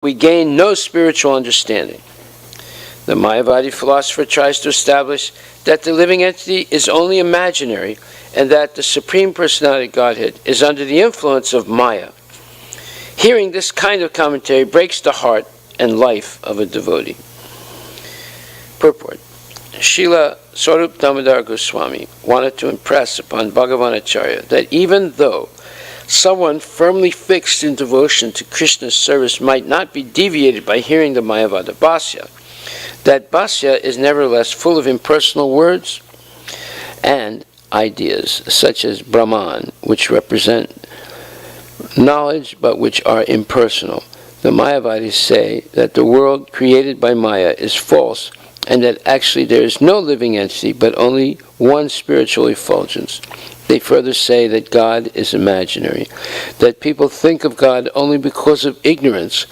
we gain no spiritual understanding. The Mayavadi philosopher tries to establish that the living entity is only imaginary and that the Supreme Personality of Godhead is under the influence of Maya. Hearing this kind of commentary breaks the heart and life of a devotee. Purport. Srila Swarup Damodar Goswami wanted to impress upon Bhagavan Acharya that even though someone firmly fixed in devotion to Krishna's service might not be deviated by hearing the Mayavada Bhashya, that Bhashya is nevertheless full of impersonal words and ideas, such as Brahman, which represent knowledge but which are impersonal. The Mayavadis say that the world created by Maya is false and that actually there is no living entity but only one spiritual effulgence. They further say that God is imaginary, that people think of God only because of ignorance,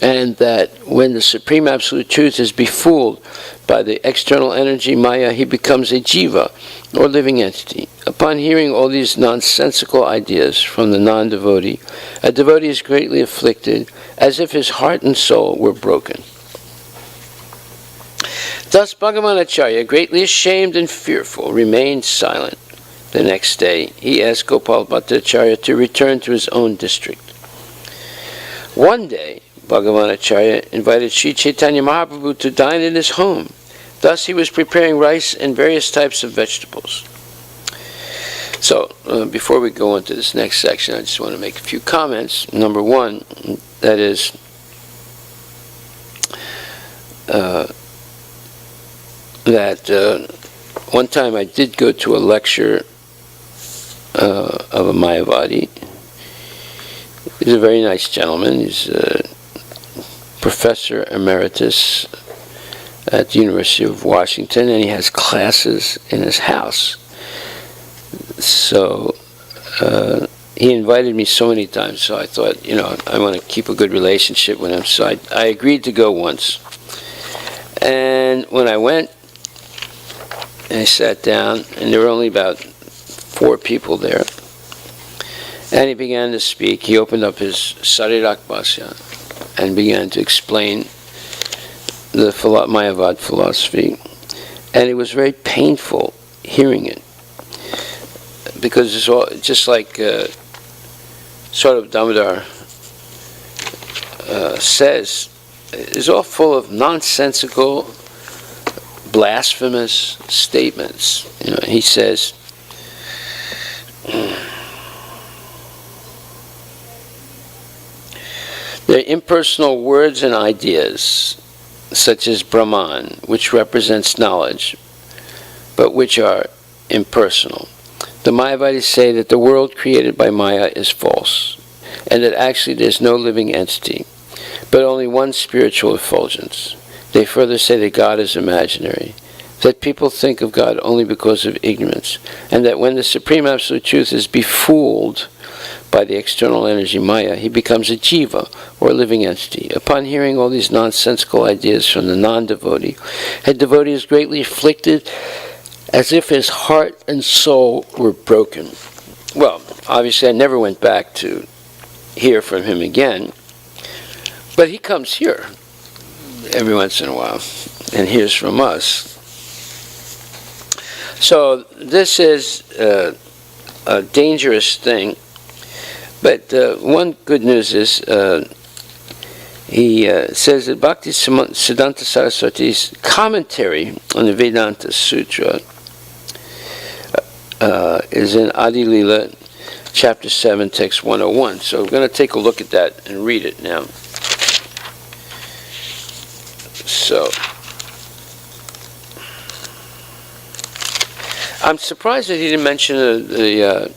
and that when the Supreme Absolute Truth is befooled by the external energy Maya, he becomes a jiva, or living entity. Upon hearing all these nonsensical ideas from the non-devotee, a devotee is greatly afflicted, as if his heart and soul were broken. Thus Bhagavan Acharya, greatly ashamed and fearful, remained silent. The next day, he asked Gopal Bhattacharya to return to his own district. One day, Bhagavan Acharya invited Sri Chaitanya Mahaprabhu to dine in his home. Thus he was preparing rice and various types of vegetables. So, before we go into this next section, I just want to make a few comments. Number one, that is, one time I did go to a lecture of a Mayavadi. He's a very nice gentleman. He's a professor emeritus at the University of Washington, and he has classes in his house. So he invited me so many times, so I thought, I want to keep a good relationship with him. So I agreed to go once. And when I went, I sat down, and there were only about 4 people there. And he began to speak. He opened up his Sarirak Bhashya and began to explain the Mayavad philosophy. And it was very painful hearing it, because it's all just like Swarup Damodar says, it's all full of nonsensical, blasphemous statements. He says, they're impersonal words and ideas, such as Brahman, which represents knowledge, but which are impersonal. The Mayavadis say that the world created by Maya is false, and that actually there's no living entity, but only one spiritual effulgence. They further say that God is imaginary, that people think of God only because of ignorance, and that when the Supreme Absolute Truth is befooled by the external energy Maya, he becomes a jiva, or a living entity. Upon hearing all these nonsensical ideas from the non-devotee, a devotee is greatly afflicted, as if his heart and soul were broken. Well, obviously I never went back to hear from him again, but he comes here every once in a while and hears from us. So this is a dangerous thing, but one good news is he says that Bhakti Siddhanta Saraswati's commentary on the Vedanta Sutra is in Adi Lila, chapter 7, text 101. So we're going to take a look at that and read it now. So, I'm surprised that he didn't mention the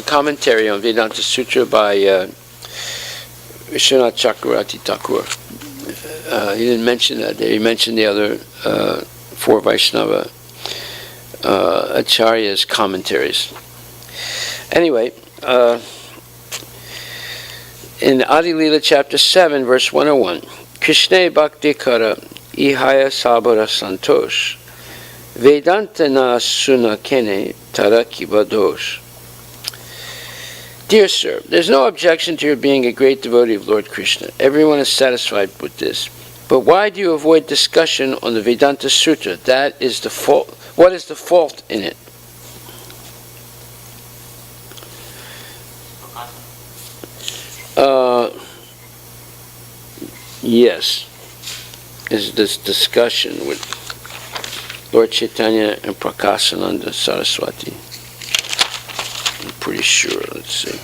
commentary on Vedanta Sutra by Vishwanath Chakravarti Thakur. He didn't mention that. He mentioned the other 4 Vaishnava Acharya's commentaries. Anyway, in Adi Lila chapter 7, verse 101, Krishna Bhakti Kara Ihaya Sabara Santosh Vedanta Na Suna Kene Taraki Badosh. Dear sir, there's no objection to your being a great devotee of Lord Krishna. Everyone is satisfied with this. But why do you avoid discussion on the Vedanta Sutra? That is the fault. What is the fault in it? Yes. Is this discussion with Lord Chaitanya and Prakasananda Saraswati. I'm pretty sure. Let's see.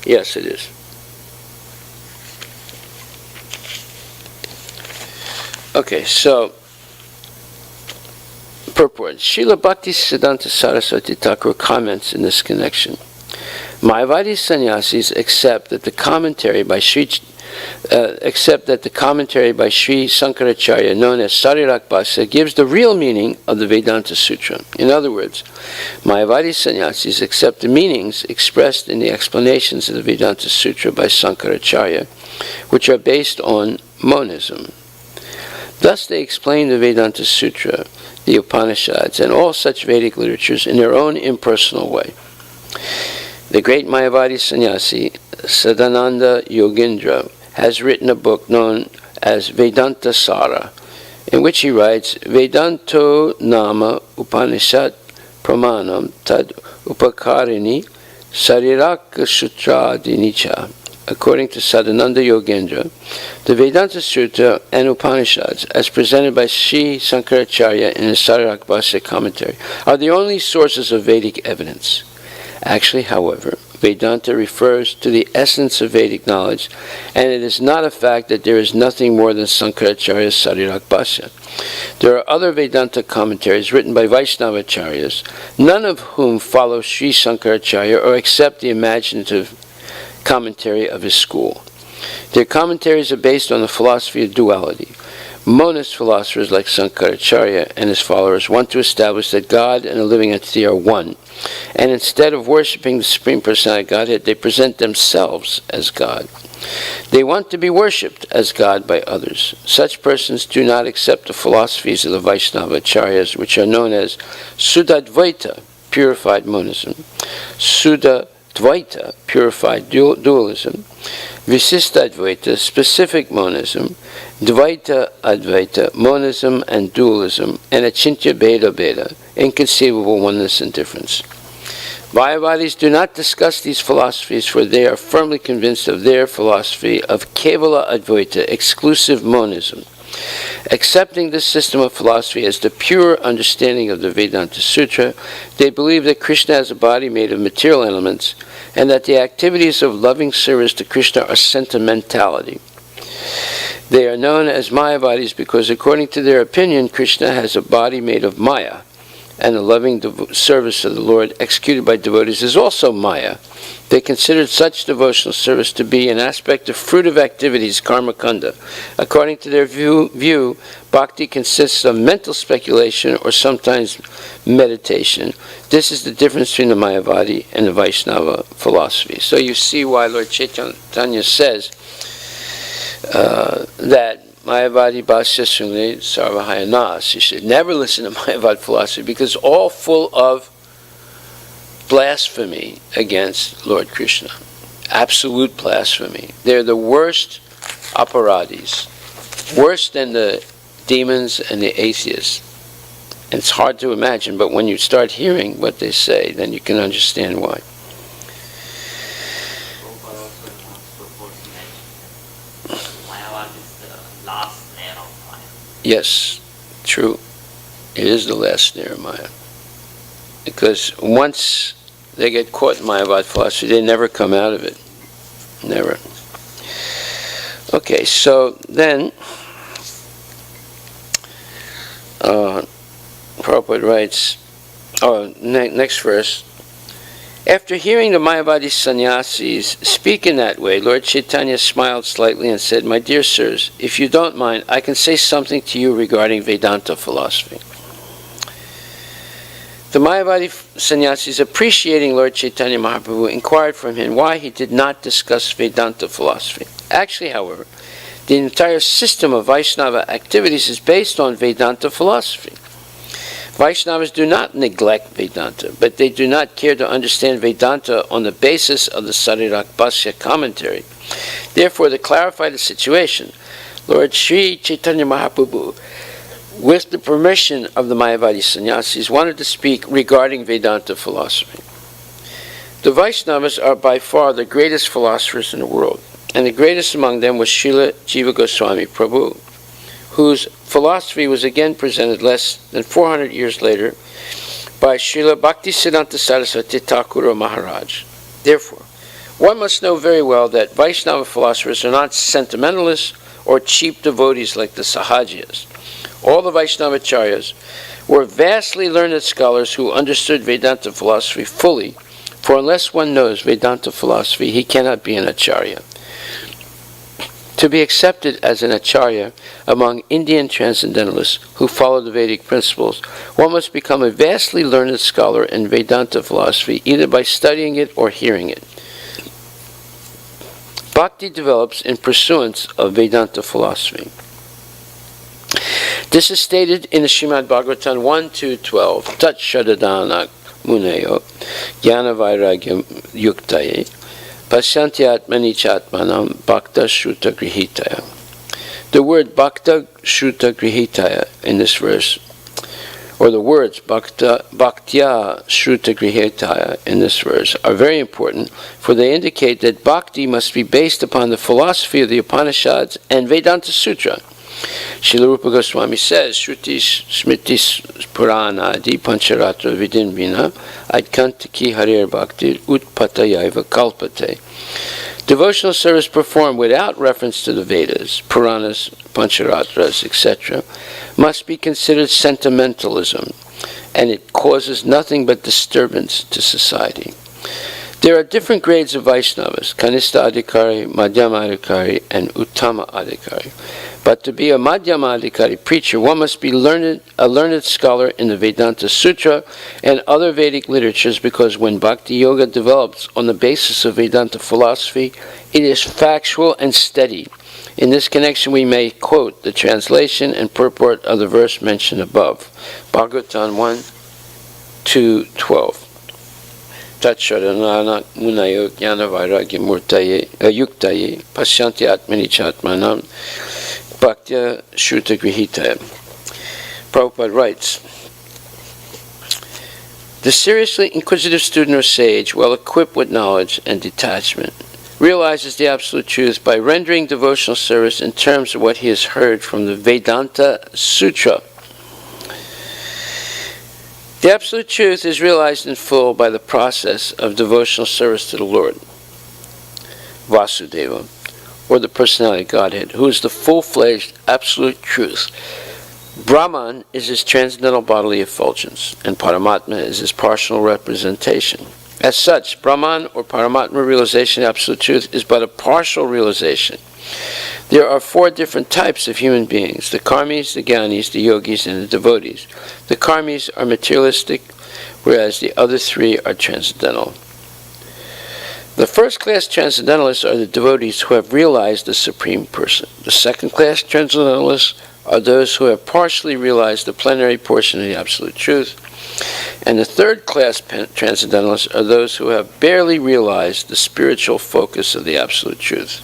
Yes, it is. Okay, so purport. Srila Bhakti Siddhanta Saraswati Thakur comments in this connection. Mayavadi sannyasis accept that the commentary by Sri Sankaracharya, known as Sarirakbhasya, gives the real meaning of the Vedanta Sutra. In other words, Mayavadi sannyasis accept the meanings expressed in the explanations of the Vedanta Sutra by Sankaracharya, which are based on monism. Thus they explain the Vedanta Sutra, the Upanishads, and all such Vedic literatures in their own impersonal way. The great Mayavadi sannyasi, Sadananda Yogindra, has written a book known as Vedanta Sara, in which he writes, Vedanto nama Upanishad pramanam tad upakarini sariraka sutra dinicha. According to Sadananda Yogendra, the Vedanta Sutra and Upanishads, as presented by Sri Sankaracharya in his Sarirakbhasya commentary, are the only sources of Vedic evidence. Actually, however, Vedanta refers to the essence of Vedic knowledge, and it is not a fact that there is nothing more than Sankaracharya's Sarirakbhasya. There are other Vedanta commentaries written by Vaishnavacharyas, none of whom follow Sri Sankaracharya or accept the imaginative commentary of his school. Their commentaries are based on the philosophy of duality. Monist philosophers like Sankaracharya and his followers want to establish that God and a living entity are one, and instead of worshipping the Supreme Personality of Godhead, they present themselves as God. They want to be worshipped as God by others. Such persons do not accept the philosophies of the Vaishnavacharyas, which are known as Suddhadvaita, purified monism, Suddhadvaita, purified dualism, Visistadvaita, specific monism, Dvaita Advaita, monism and dualism, and Achintya Bheda Bheda, inconceivable oneness and difference. Mayavadis do not discuss these philosophies, for they are firmly convinced of their philosophy of Kevala Advaita, exclusive monism. Accepting this system of philosophy as the pure understanding of the Vedanta Sutra, they believe that Krishna has a body made of material elements, and that the activities of loving service to Krishna are sentimentality. They are known as Mayavadis because, according to their opinion, Krishna has a body made of Maya, and the loving service of the Lord executed by devotees is also Maya. They considered such devotional service to be an aspect of fruitive activities, karma kanda. According to their view, bhakti consists of mental speculation or sometimes meditation. This is the difference between the Mayavadi and the Vaishnava philosophy. So you see why Lord Chaitanya says that Mayavadi Bhasya Sungne Sarvahayanas. You should never listen to Mayavad philosophy because all full of blasphemy against Lord Krishna. Absolute blasphemy. They're the worst aparadis. Worse than the demons and the atheists. And it's hard to imagine, but when you start hearing what they say, then you can understand why. Yes, true. It is the last snare of Maya. Because once they get caught in Mayavad philosophy, they never come out of it. Never. Okay, so then, Prabhupada writes, next verse. After hearing the Mayavadi sannyasis speak in that way, Lord Chaitanya smiled slightly and said, My dear sirs, if you don't mind, I can say something to you regarding Vedanta philosophy. The Mayavadi sannyasis, appreciating Lord Chaitanya Mahaprabhu, inquired from him why he did not discuss Vedanta philosophy. Actually, however, the entire system of Vaishnava activities is based on Vedanta philosophy. Vaishnavas do not neglect Vedanta, but they do not care to understand Vedanta on the basis of the Sarirakbhasya commentary. Therefore, to clarify the situation, Lord Sri Chaitanya Mahaprabhu, with the permission of the Mayavadi sannyasis, wanted to speak regarding Vedanta philosophy. The Vaishnavas are by far the greatest philosophers in the world, and the greatest among them was Srila Jiva Goswami Prabhu, whose philosophy was again presented less than 400 years later by Srila Bhaktisiddhanta Saraswati Thakur Maharaj. Therefore, one must know very well that Vaishnava philosophers are not sentimentalists or cheap devotees like the Sahajiyas. All the Vaishnavacharyas were vastly learned scholars who understood Vedanta philosophy fully, for unless one knows Vedanta philosophy, he cannot be an Acharya. To be accepted as an Acharya among Indian transcendentalists who follow the Vedic principles, one must become a vastly learned scholar in Vedanta philosophy, either by studying it or hearing it. Bhakti develops in pursuance of Vedanta philosophy. This is stated in the Srimad Bhagavatam 1.2.12, Tat Shadadana Muneyo Jnana Vairagya Yuktaye Pasyanti Atmani Chatmanam Bhakta Shruta Grihitaya. The word Bhakta Shruta Grihitaya in this verse, or the words Bhaktya Shruta Grihitaya in this verse, are very important, for they indicate that bhakti must be based upon the philosophy of the Upanishads and Vedanta Sutra. Srila Rupa Goswami says, Shrutis Smritis Purana Adi Pancharatra Vidin Vina Adkantaki Harir Bhakti Utpatayaiva Kalpate. Devotional service performed without reference to the Vedas, Puranas, Pancharatras, etc., must be considered sentimentalism, and it causes nothing but disturbance to society. There are different grades of Vaishnavas, Kanista Adhikari, Madhyama Adhikari, and Uttama Adhikari. But to be a Madhyama Adhikari preacher, one must be a learned scholar in the Vedanta Sutra and other Vedic literatures, because when Bhakti Yoga develops on the basis of Vedanta philosophy, it is factual and steady. In this connection, we may quote the translation and purport of the verse mentioned above. Bhagavatam 1:2-12. Tat Shadadana Munayo Jnana Vairagya Yuktaye Pasyanti Atmani Chatmanam Bhaktya Shruta Grihitaya. Prabhupada writes, the seriously inquisitive student or sage, well equipped with knowledge and detachment, realizes the absolute truth by rendering devotional service in terms of what he has heard from the Vedanta Sutra. The absolute truth is realized in full by the process of devotional service to the Lord, Vasudeva, or the personality of Godhead, who is the full-fledged absolute truth. Brahman is his transcendental bodily effulgence, and Paramatma is his partial representation. As such, Brahman or Paramatma realization of absolute truth is but a partial realization. There are four different types of human beings: the karmis, the gyanis, the yogis, and the devotees. The karmis are materialistic, whereas the other three are transcendental. The first-class transcendentalists are the devotees who have realized the Supreme Person. The second-class transcendentalists are those who have partially realized the plenary portion of the Absolute Truth. And the third-class transcendentalists are those who have barely realized the spiritual focus of the Absolute Truth.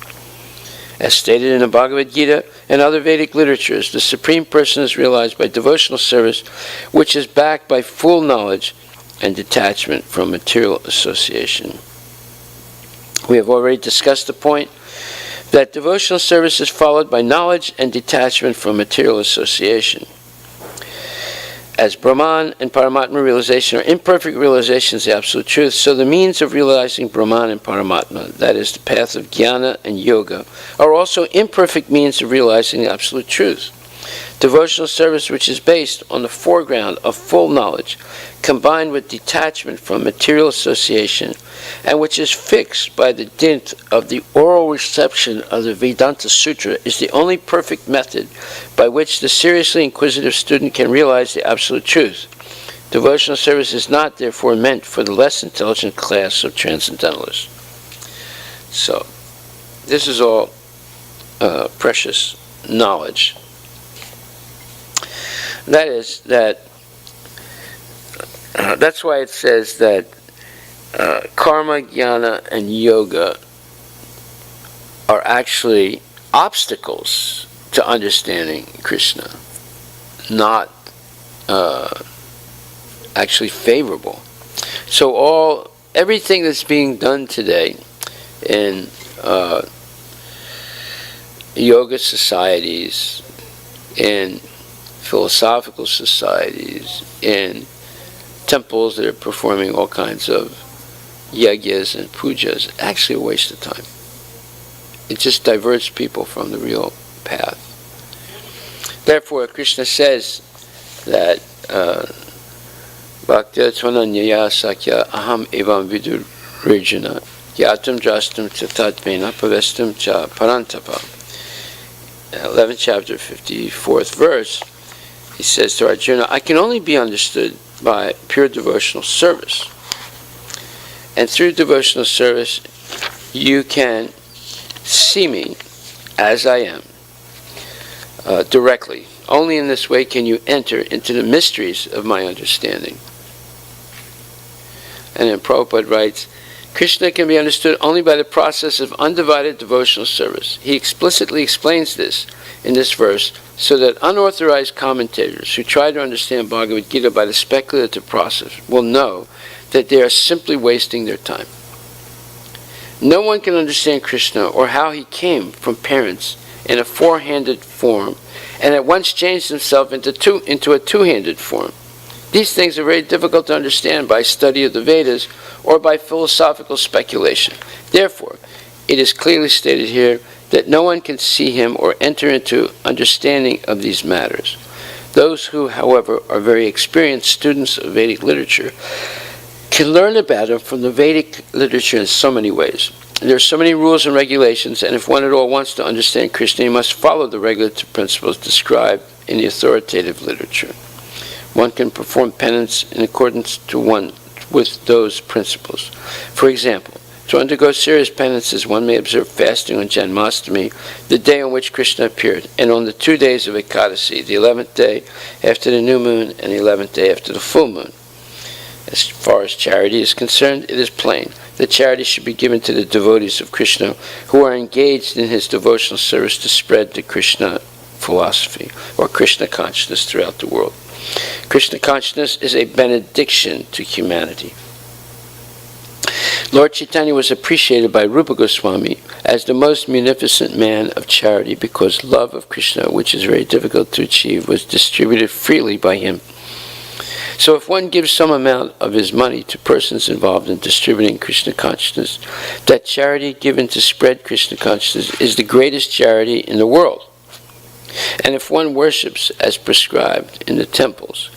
As stated in the Bhagavad Gita and other Vedic literatures, the Supreme Person is realized by devotional service, which is backed by full knowledge and detachment from material association. We have already discussed the point that devotional service is followed by knowledge and detachment from material association. As Brahman and Paramatma realization are imperfect realizations of the Absolute Truth, so the means of realizing Brahman and Paramatma, that is, the path of Jnana and Yoga, are also imperfect means of realizing the Absolute Truth. Devotional service, which is based on the foreground of full knowledge, combined with detachment from material association, and which is fixed by the dint of the oral reception of the Vedanta Sutra, is the only perfect method by which the seriously inquisitive student can realize the Absolute Truth. Devotional service is not, therefore, meant for the less intelligent class of transcendentalists. So, this is all precious knowledge. That is, that That's why it says that karma, jnana, and yoga are actually obstacles to understanding Krishna, not actually favorable. So everything that's being done today in yoga societies, in philosophical societies, in temples that are performing all kinds of yajnas and pujas, actually a waste of time. It just diverts people from the real path. Therefore, Krishna says that Bhakti Tvananyaya Sakya Aham Evam Vidur Rijana Yatam Jastam Tatatmena Pavestam Cha Parantapa. 11th chapter, 54th verse, he says to Arjuna, I can only be understood by pure devotional service. And through devotional service, you can see me as I am, directly. Only in this way can you enter into the mysteries of my understanding. And then Prabhupada writes, Krishna can be understood only by the process of undivided devotional service. He explicitly explains this in this verse so that unauthorized commentators who try to understand Bhagavad Gita by the speculative process will know that they are simply wasting their time. No one can understand Krishna or how he came from parents in a four-handed form and at once changed himself into a two-handed form. These things are very difficult to understand by study of the Vedas or by philosophical speculation. Therefore, it is clearly stated here that no one can see him or enter into understanding of these matters. Those who, however, are very experienced students of Vedic literature can learn about him from the Vedic literature in so many ways. There are so many rules and regulations, and if one at all wants to understand Krishna, he must follow the regulative principles described in the authoritative literature. One can perform penance in accordance with those principles. For example, to undergo serious penances, one may observe fasting on Janmashtami, the day on which Krishna appeared, and on the 2 days of Ekadasi, the 11th day after the new moon and the 11th day after the full moon. As far as charity is concerned, it is plain that charity should be given to the devotees of Krishna who are engaged in his devotional service to spread the Krishna philosophy or Krishna consciousness throughout the world. Krishna consciousness is a benediction to humanity. Lord Chaitanya was appreciated by Rupa Goswami as the most munificent man of charity because love of Krishna, which is very difficult to achieve, was distributed freely by him. So if one gives some amount of his money to persons involved in distributing Krishna consciousness, that charity given to spread Krishna consciousness is the greatest charity in the world. And if one worships as prescribed in the temples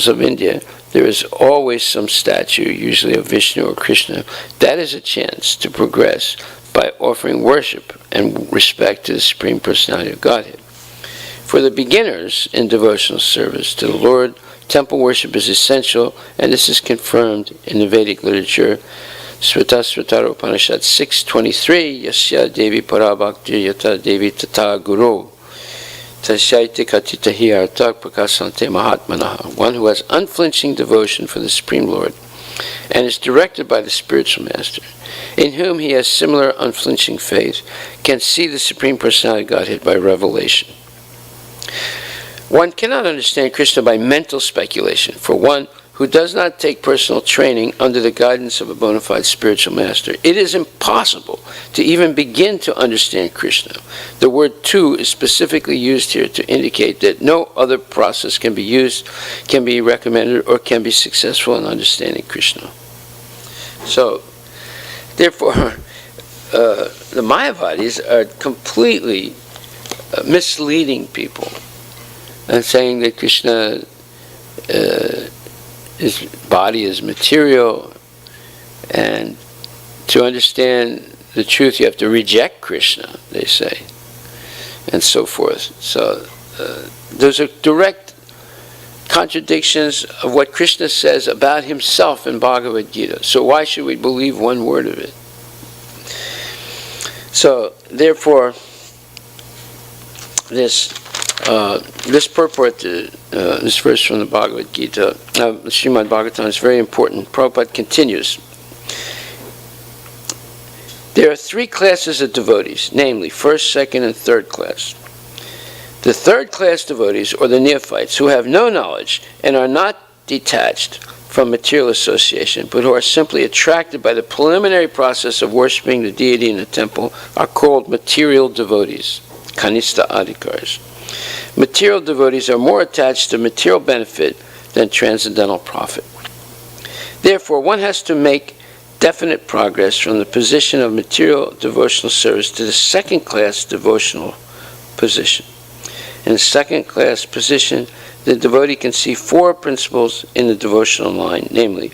of India, there is always some statue, usually of Vishnu or Krishna. That is a chance to progress by offering worship and respect to the Supreme Personality of Godhead. For the beginners in devotional service to the Lord, temple worship is essential, and this is confirmed in the Vedic literature. Sruta Upanishad 6.23, Yasya Devi Parabhakti Yata Devi Tata Guru. Tashaiti Katitahi Artak Prakasante Mahatmanaha. One who has unflinching devotion for the Supreme Lord and is directed by the spiritual master, in whom he has similar unflinching faith, can see the Supreme Personality of Godhead by revelation. One cannot understand Krishna by mental speculation. For one who does not take personal training under the guidance of a bona fide spiritual master, it is impossible to even begin to understand Krishna. The word "tu" is specifically used here to indicate that no other process can be recommended, or can be successful in understanding Krishna. So, therefore, the Mayavadis are completely misleading people and saying that Krishna, his body is material, and to understand the truth you have to reject Krishna, they say, and so forth. So those are direct contradictions of what Krishna says about himself in Bhagavad Gita. So why should we believe one word of it? So therefore, this This purport, this verse from the Bhagavad Gita, Srimad Bhagavatam, is very important. Prabhupada continues. There are three classes of devotees, namely first, second, and third class. The third class devotees, or the neophytes, who have no knowledge and are not detached from material association, but who are simply attracted by the preliminary process of worshiping the deity in the temple, are called material devotees, kanista adhikaris. Material devotees are more attached to material benefit than transcendental profit. Therefore, one has to make definite progress from the position of material devotional service to the second class devotional position. In the second class position, the devotee can see four principles in the devotional line, namely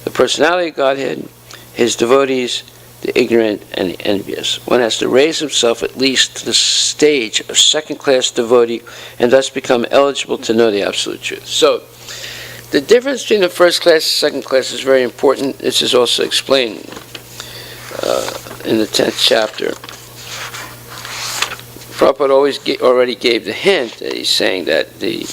the personality of Godhead, his devotees, the ignorant, and the envious. One has to raise himself at least to the stage of second class devotee and thus become eligible to know the absolute truth. So, the difference between the first class and second class is very important. This is also explained in the 10th chapter. Prabhupada already gave the hint that he's saying that the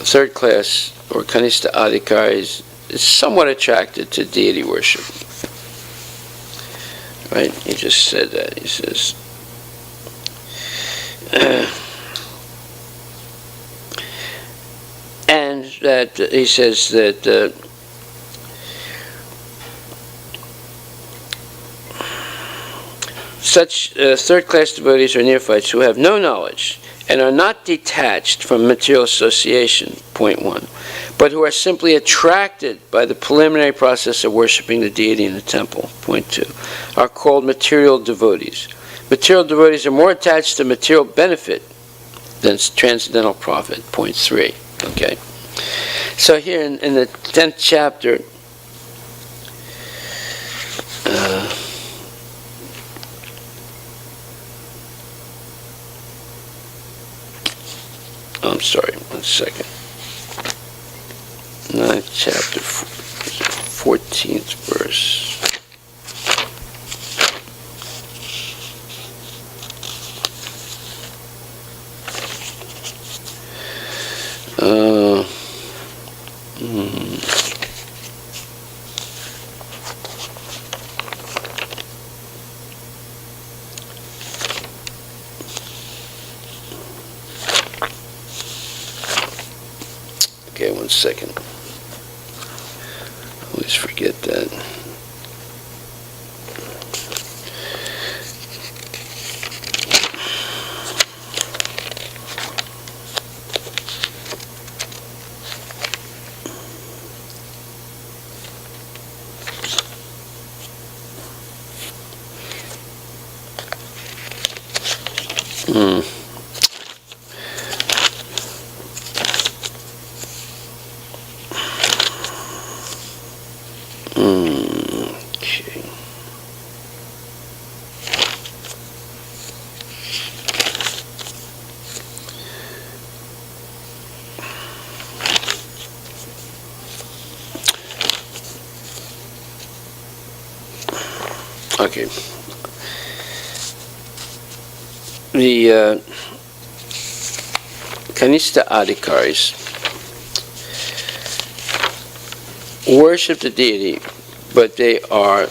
third class, or kanista adhikaris, is somewhat attracted to deity worship. Right? He just said that. He says, and that he says that such third-class devotees are neophytes who have no knowledge and are not detached from material association, point one, but who are simply attracted by the preliminary process of worshiping the deity in the temple, point two, are called material devotees. Material devotees are more attached to material benefit than transcendental profit, point three. Okay. So here in the 10th chapter, I'm sorry, 1 second. 9th chapter, 14th verse. Okay, 1 second. I always forget that. Okay. The kanista adhikaris worship the deity, but they are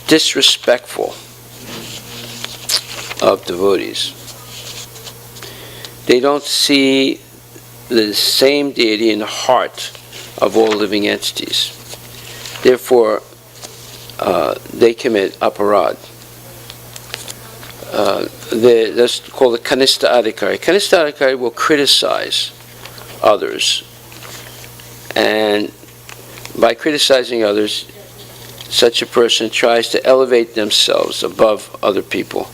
disrespectful of devotees. They don't see the same deity in the heart of all living entities. Therefore, they commit aparad. That's called the kanista adhikari. Kanista adhikari will criticize others, and by criticizing others, such a person tries to elevate themselves above other people.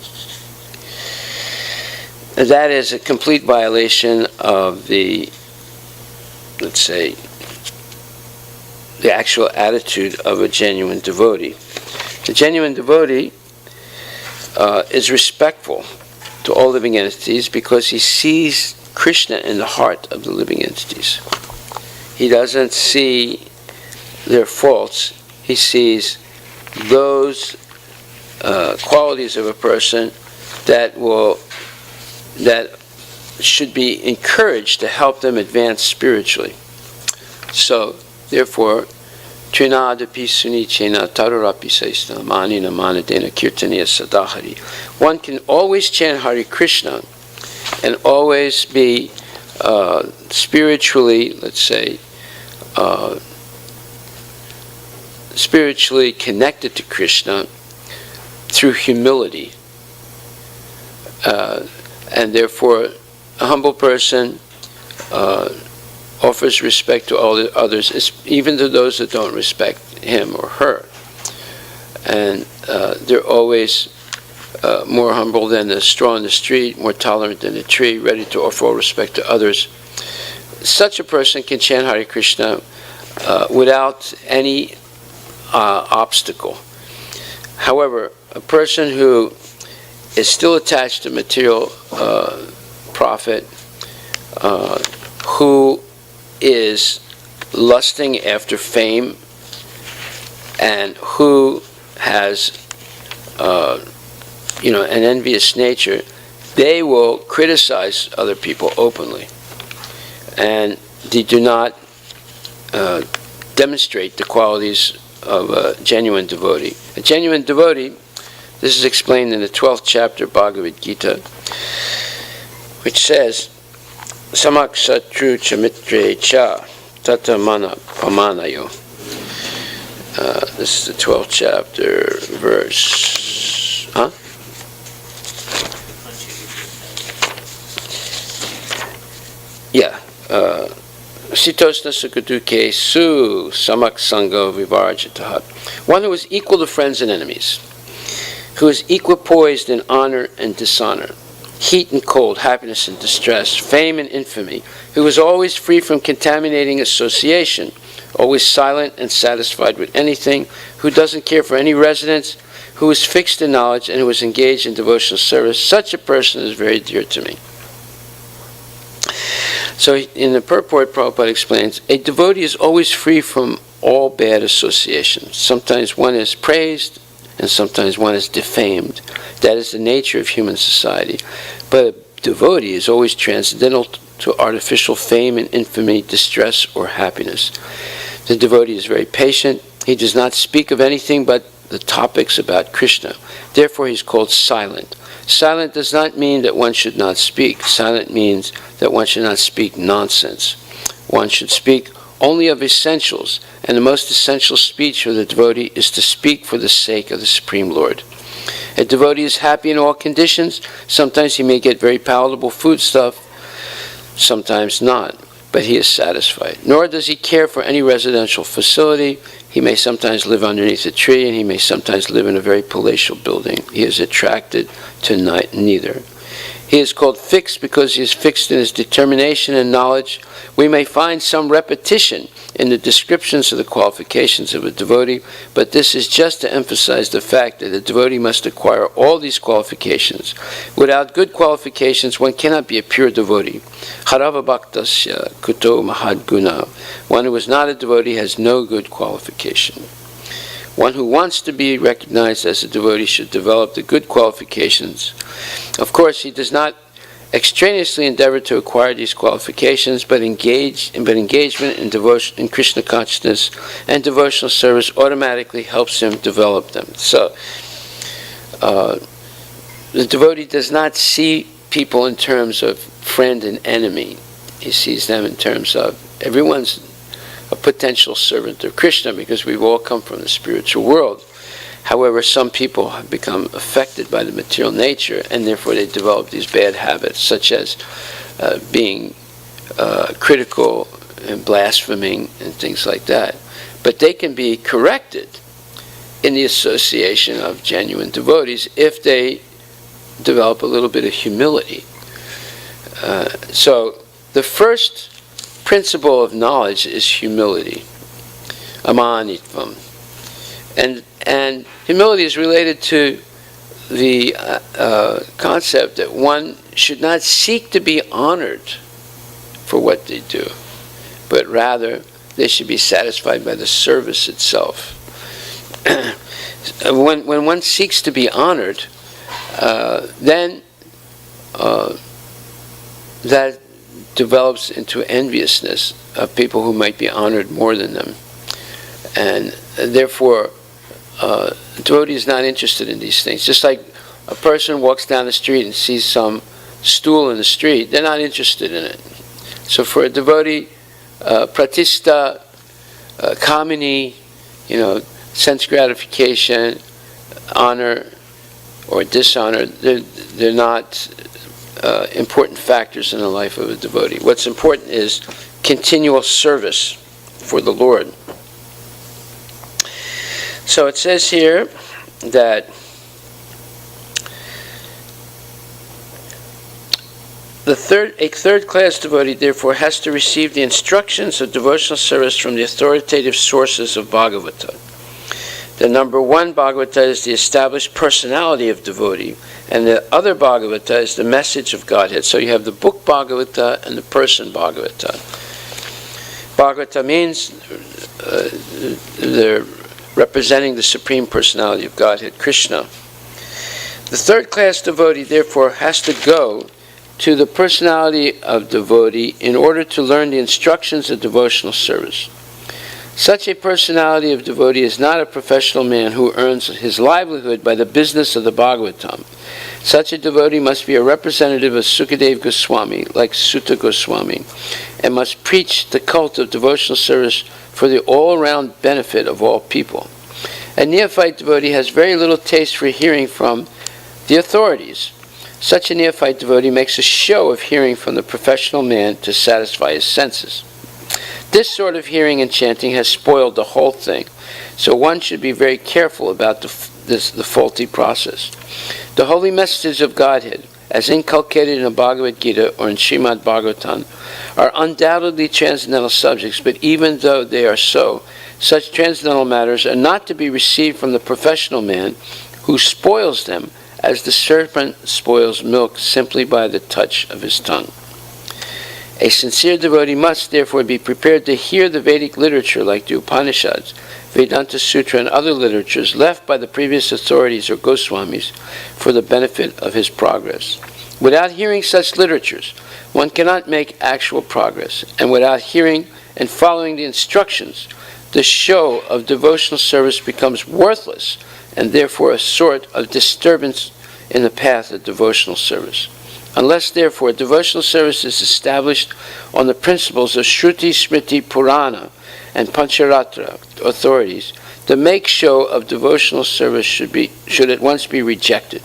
And that is a complete violation of the, let's say, the actual attitude of a genuine devotee. The genuine devotee is respectful to all living entities because he sees Krishna in the heart of the living entities. He doesn't see their faults. He sees those qualities of a person that should be encouraged to help them advance spiritually. So, therefore, Trinadapi Sunichena Tarurapi Saisna Manina Manadena Kirtaniya Sadahari. One can always chant Hare Krishna and always be spiritually, let's say, spiritually connected to Krishna through humility. And therefore, a humble person offers respect to all the others, even to those that don't respect him or her. And they're always more humble than the straw in the street, more tolerant than a tree, ready to offer all respect to others. Such a person can chant Hare Krishna without any obstacle. However, a person who is still attached to material profit, who is lusting after fame, and who has an envious nature, they will criticize other people openly, and they do not demonstrate the qualities of a genuine devotee. A genuine devotee, this is explained in the 12th chapter of Bhagavad Gita, which says, Samak satru chamitre cha tata mana pamanayo. This is the 12th chapter, verse... Huh? Yeah. Sitosna sukaduke su samak sangha vivarjitahat. One who is equal to friends and enemies, who is equipoised in honor and dishonor, heat and cold, happiness and distress, fame and infamy, who is always free from contaminating association, always silent and satisfied with anything, who doesn't care for any residence, who is fixed in knowledge and who is engaged in devotional service, such a person is very dear to me. So in the purport, Prabhupada explains, a devotee is always free from all bad associations. Sometimes one is praised, and sometimes one is defamed. That is the nature of human society. But a devotee is always transcendental to artificial fame and infamy, distress, or happiness. The devotee is very patient. He does not speak of anything but the topics about Krishna. Therefore, he is called silent. Silent does not mean that one should not speak. Silent means that one should not speak nonsense. One should speak only of essentials, and the most essential speech for the devotee is to speak for the sake of the Supreme Lord. A devotee is happy in all conditions. Sometimes he may get very palatable foodstuff, sometimes not, but he is satisfied. Nor does he care for any residential facility. He may sometimes live underneath a tree, and he may sometimes live in a very palatial building. He is attracted to neither. He is called fixed because he is fixed in his determination and knowledge. We may find some repetition in the descriptions of the qualifications of a devotee, but this is just to emphasize the fact that a devotee must acquire all these qualifications. Without good qualifications, one cannot be a pure devotee. Harava bhaktasya kuto mahadguna. One who is not a devotee has no good qualification. One who wants to be recognized as a devotee should develop the good qualifications. Of course, he does not extraneously endeavor to acquire these qualifications, but engagement in devotion, in Krishna consciousness and devotional service automatically helps him develop them. So, the devotee does not see people in terms of friend and enemy. He sees them in terms of everyone's a potential servant of Krishna, because we've all come from the spiritual world. However, some people have become affected by the material nature, and therefore they develop these bad habits, such as being critical and blaspheming and things like that. But they can be corrected in the association of genuine devotees if they develop a little bit of humility. So the first principle of knowledge is humility, amanitvam, and humility is related to the concept that one should not seek to be honored for what they do, but rather they should be satisfied by the service itself. When one seeks to be honored, then that develops into enviousness of people who might be honored more than them. And therefore, a devotee is not interested in these things. Just like a person walks down the street and sees some stool in the street, they're not interested in it. So for a devotee, pratishta, kamini, sense gratification, honor or dishonor, they're not important factors in the life of a devotee. What's important is continual service for the Lord. So it says here that a third-class devotee, therefore, has to receive the instructions of devotional service from the authoritative sources of Bhagavata. The number one Bhagavata is the established personality of devotee, and the other Bhagavata is the message of Godhead. So you have the book Bhagavata and the person Bhagavata. Bhagavata means they're representing the Supreme Personality of Godhead, Krishna. The third-class devotee, therefore, has to go to the personality of devotee in order to learn the instructions of devotional service. Such a personality of devotee is not a professional man who earns his livelihood by the business of the Bhagavatam. Such a devotee must be a representative of Sukadeva Goswami, like Sutta Goswami, and must preach the cult of devotional service for the all-around benefit of all people. A neophyte devotee has very little taste for hearing from the authorities. Such a neophyte devotee makes a show of hearing from the professional man to satisfy his senses. This sort of hearing and chanting has spoiled the whole thing, so one should be very careful about the faulty process. The holy messages of Godhead, as inculcated in the Bhagavad Gita or in Srimad Bhagavatam, are undoubtedly transcendental subjects, but even though they are so, such transcendental matters are not to be received from the professional man who spoils them as the serpent spoils milk simply by the touch of his tongue. A sincere devotee must therefore be prepared to hear the Vedic literature like the Upanishads, Vedanta Sutra, and other literatures left by the previous authorities or Goswamis for the benefit of his progress. Without hearing such literatures, one cannot make actual progress, and without hearing and following the instructions, the show of devotional service becomes worthless and therefore a sort of disturbance in the path of devotional service. Unless, therefore, devotional service is established on the principles of Shruti, Smriti, Purana, and Pancharatra authorities, the make show of devotional service should at once be rejected.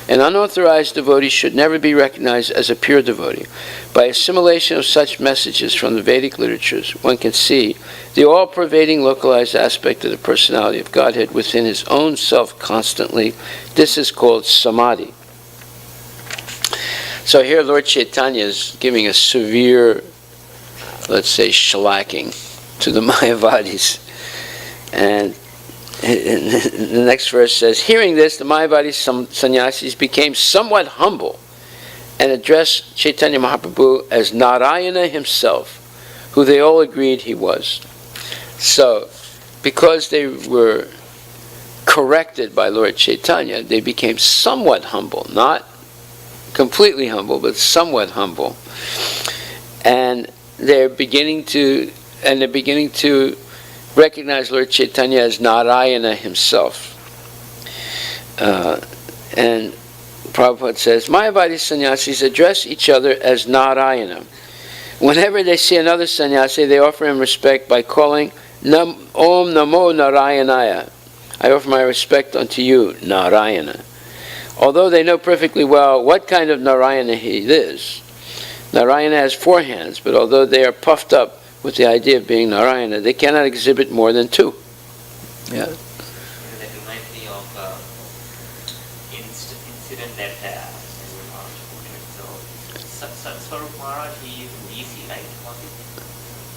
An unauthorized devotee should never be recognized as a pure devotee. By assimilation of such messages from the Vedic literatures, one can see the all-pervading localized aspect of the personality of Godhead within his own self constantly. This is called samadhi. So here Lord Chaitanya is giving a severe, let's say, shellacking to the Mayavadis. And the next verse says, hearing this, the Mayavadi sannyasis became somewhat humble and addressed Chaitanya Mahaprabhu as Narayana himself, who they all agreed he was. So, because they were corrected by Lord Chaitanya, they became somewhat humble, not completely humble, but somewhat humble. And they're beginning to recognize Lord Chaitanya as Narayana himself. And Prabhupada says, Mayavadi sannyasis address each other as Narayana. Whenever they see another sannyasi, they offer him respect by calling Om Namo Narayanaya. I offer my respect unto you, Narayana. Although they know perfectly well what kind of Narayana he is. Narayana has 4 hands, but although they are puffed up with the idea of being Narayana, they cannot exhibit more than 2. Yeah. That reminds me of incident that Swarup Maharaj, he is in DC, right?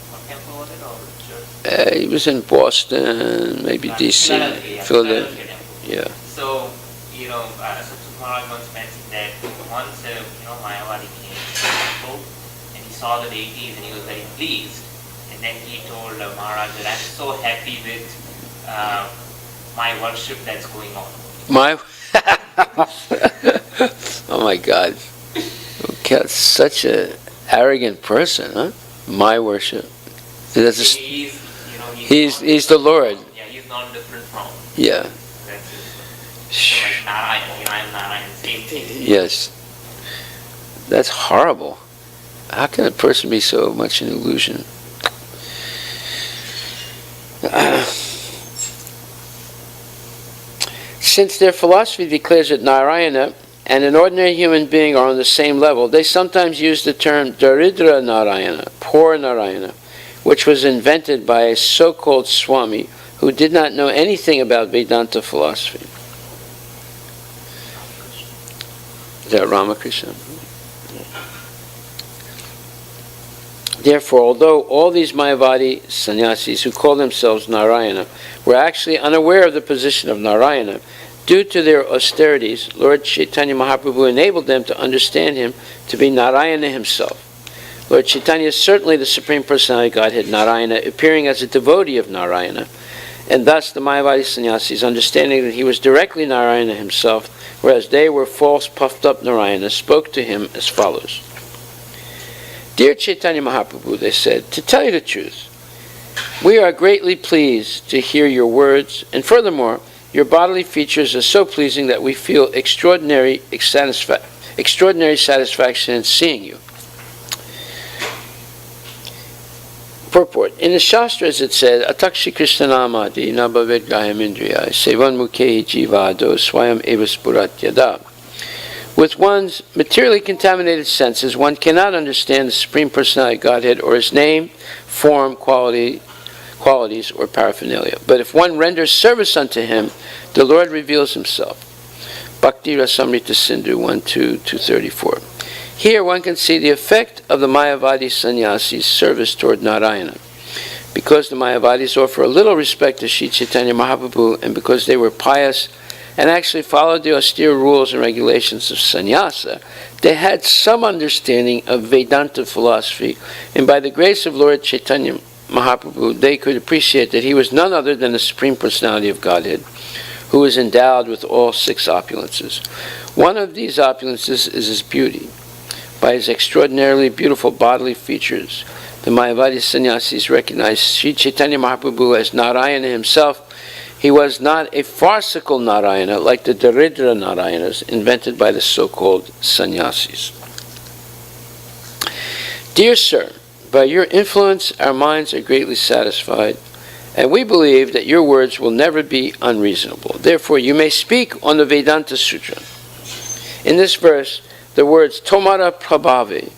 What temple was it, or church? He was in Boston, maybe DC, Philadelphia. Yeah. So, Swarup Maharaj once mentioned that once, Mayavadi came to the temple and he saw the deities and he was very pleased. And then he told Maharaj that I'm so happy with my worship that's going on. Oh my God. Okay, such a Arrogant person, huh? My worship. That's a, he's the Lord. Yeah, he's not different from. Yeah. So like Narayan, I am Narayan, same thing. Yes. That's horrible. How can a person be so much an illusion? Since their philosophy declares that Narayana and an ordinary human being are on the same level, they sometimes use the term Daridra Narayana, poor Narayana, which was invented by a so-called Swami who did not know anything about Vedanta philosophy. Is that Ramakrishna? Therefore, although all these Mayavadi sannyasis who call themselves Narayana were actually unaware of the position of Narayana, due to their austerities, Lord Chaitanya Mahaprabhu enabled them to understand him to be Narayana himself. Lord Chaitanya is certainly the Supreme Personality of Godhead, Narayana, appearing as a devotee of Narayana, and thus the Mayavadi sannyasis, understanding that he was directly Narayana himself, whereas they were false, puffed-up Narayana, spoke to him as follows. Dear Chaitanya Mahaprabhu, they said, to tell you the truth, we are greatly pleased to hear your words, and furthermore, your bodily features are so pleasing that we feel extraordinary satisfaction in seeing you. Purport. In the Shastras it said, Atakshi Krishnanamadi nabhaved gaham indriya sevan mukhehi jivado swayam evaspurat yada. With one's materially contaminated senses, one cannot understand the Supreme Personality of Godhead or his name, form, qualities, or paraphernalia. But if one renders service unto him, the Lord reveals himself. Bhakti Rasamrita Sindhu 1.2-234. Here one can see the effect of the Mayavadi sannyasis' service toward Narayana. Because the Mayavadis offer a little respect to Sri Chaitanya Mahaprabhu, and because they were pious and actually followed the austere rules and regulations of sannyasa, they had some understanding of Vedanta philosophy, and by the grace of Lord Chaitanya Mahaprabhu, they could appreciate that he was none other than the Supreme Personality of Godhead, who is endowed with all six opulences. One of these opulences is his beauty. By his extraordinarily beautiful bodily features, the Mayavadi sannyasis recognized Sri Chaitanya Mahaprabhu as Narayana himself. He was not a farcical Narayana like the Daridra Narayanas invented by the so-called sannyasis. Dear sir, by your influence our minds are greatly satisfied, and we believe that your words will never be unreasonable. Therefore you may speak on the Vedanta Sutra. In this verse, the words Tomara Prabhave,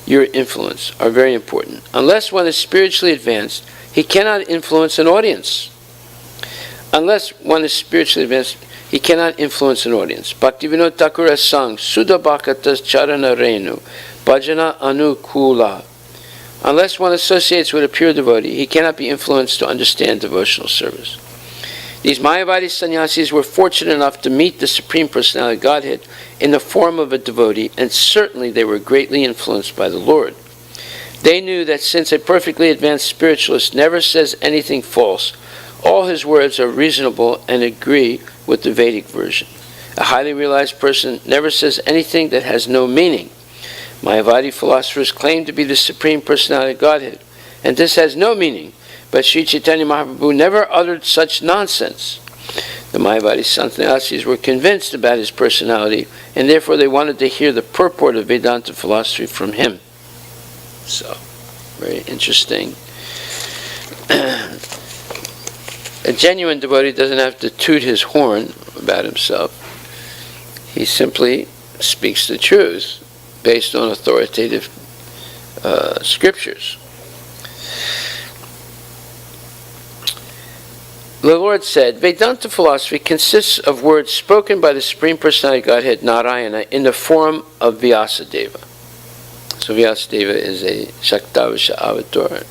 your influence, are very important. Unless one is spiritually advanced, he cannot influence an audience. Unless one is spiritually advanced, he cannot influence an audience. Bhaktivinoda Thakur has sung, Sudha Bhakta's Charana Renu, Bhajana Anukula. Unless one associates with a pure devotee, he cannot be influenced to understand devotional service. These Mayavadi sannyasis were fortunate enough to meet the Supreme Personality of Godhead in the form of a devotee, and certainly they were greatly influenced by the Lord. They knew that since a perfectly advanced spiritualist never says anything false, all his words are reasonable and agree with the Vedic version. A highly realized person never says anything that has no meaning. Mayavadi philosophers claim to be the Supreme Personality of Godhead, and this has no meaning, but Sri Chaitanya Mahaprabhu never uttered such nonsense. The Mayavadi sannyasis were convinced about his personality, and therefore they wanted to hear the purport of Vedanta philosophy from him. So, very interesting. A genuine devotee doesn't have to toot his horn about himself. He simply speaks the truth based on authoritative scriptures. The Lord said, Vedanta philosophy consists of words spoken by the Supreme Personality of Godhead, Narayana, in the form of Vyasadeva. So Vyasadeva is a Shaktavasha avatar.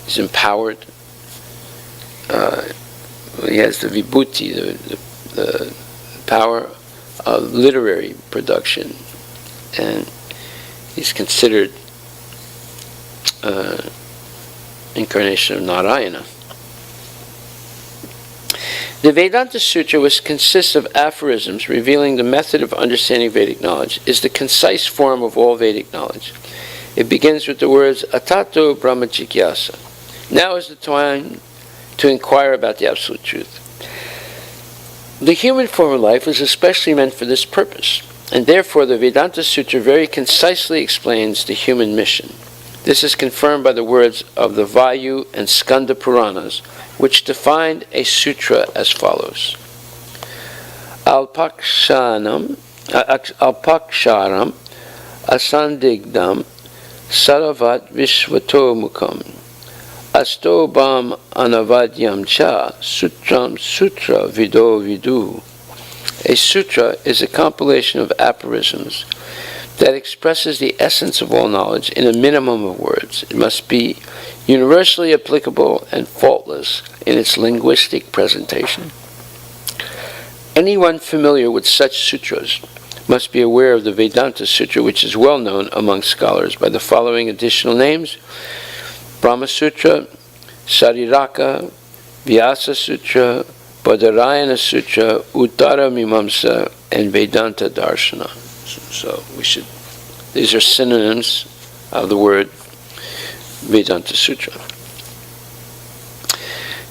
He's empowered. He has the vibhuti, the power of literary production, and he's considered incarnation of Narayana. The Vedanta Sutra, which consists of aphorisms revealing the method of understanding Vedic knowledge, is the concise form of all Vedic knowledge. It begins with the words, Atato Brahma Jigyasa. Now is the time to inquire about the absolute truth. The human form of life is especially meant for this purpose, and therefore the Vedanta Sutra very concisely explains the human mission. This is confirmed by the words of the Vayu and Skanda Puranas, which defined a sutra as follows. Alpaksharam asandigdam saravat vishvatomukam astobam anavadyam cha sutram sutra vido vidu. A sutra is a compilation of aphorisms that expresses the essence of all knowledge in a minimum of words. It must be universally applicable and faultless in its linguistic presentation. Anyone familiar with such sutras must be aware of the Vedanta Sutra, which is well known among scholars by the following additional names: Brahma Sutra, Sariraka, Vyasa Sutra, Badarayana Sutra, Uttara Mimamsa, and Vedanta Darshana. So these are synonyms of the word Vedanta Sutra.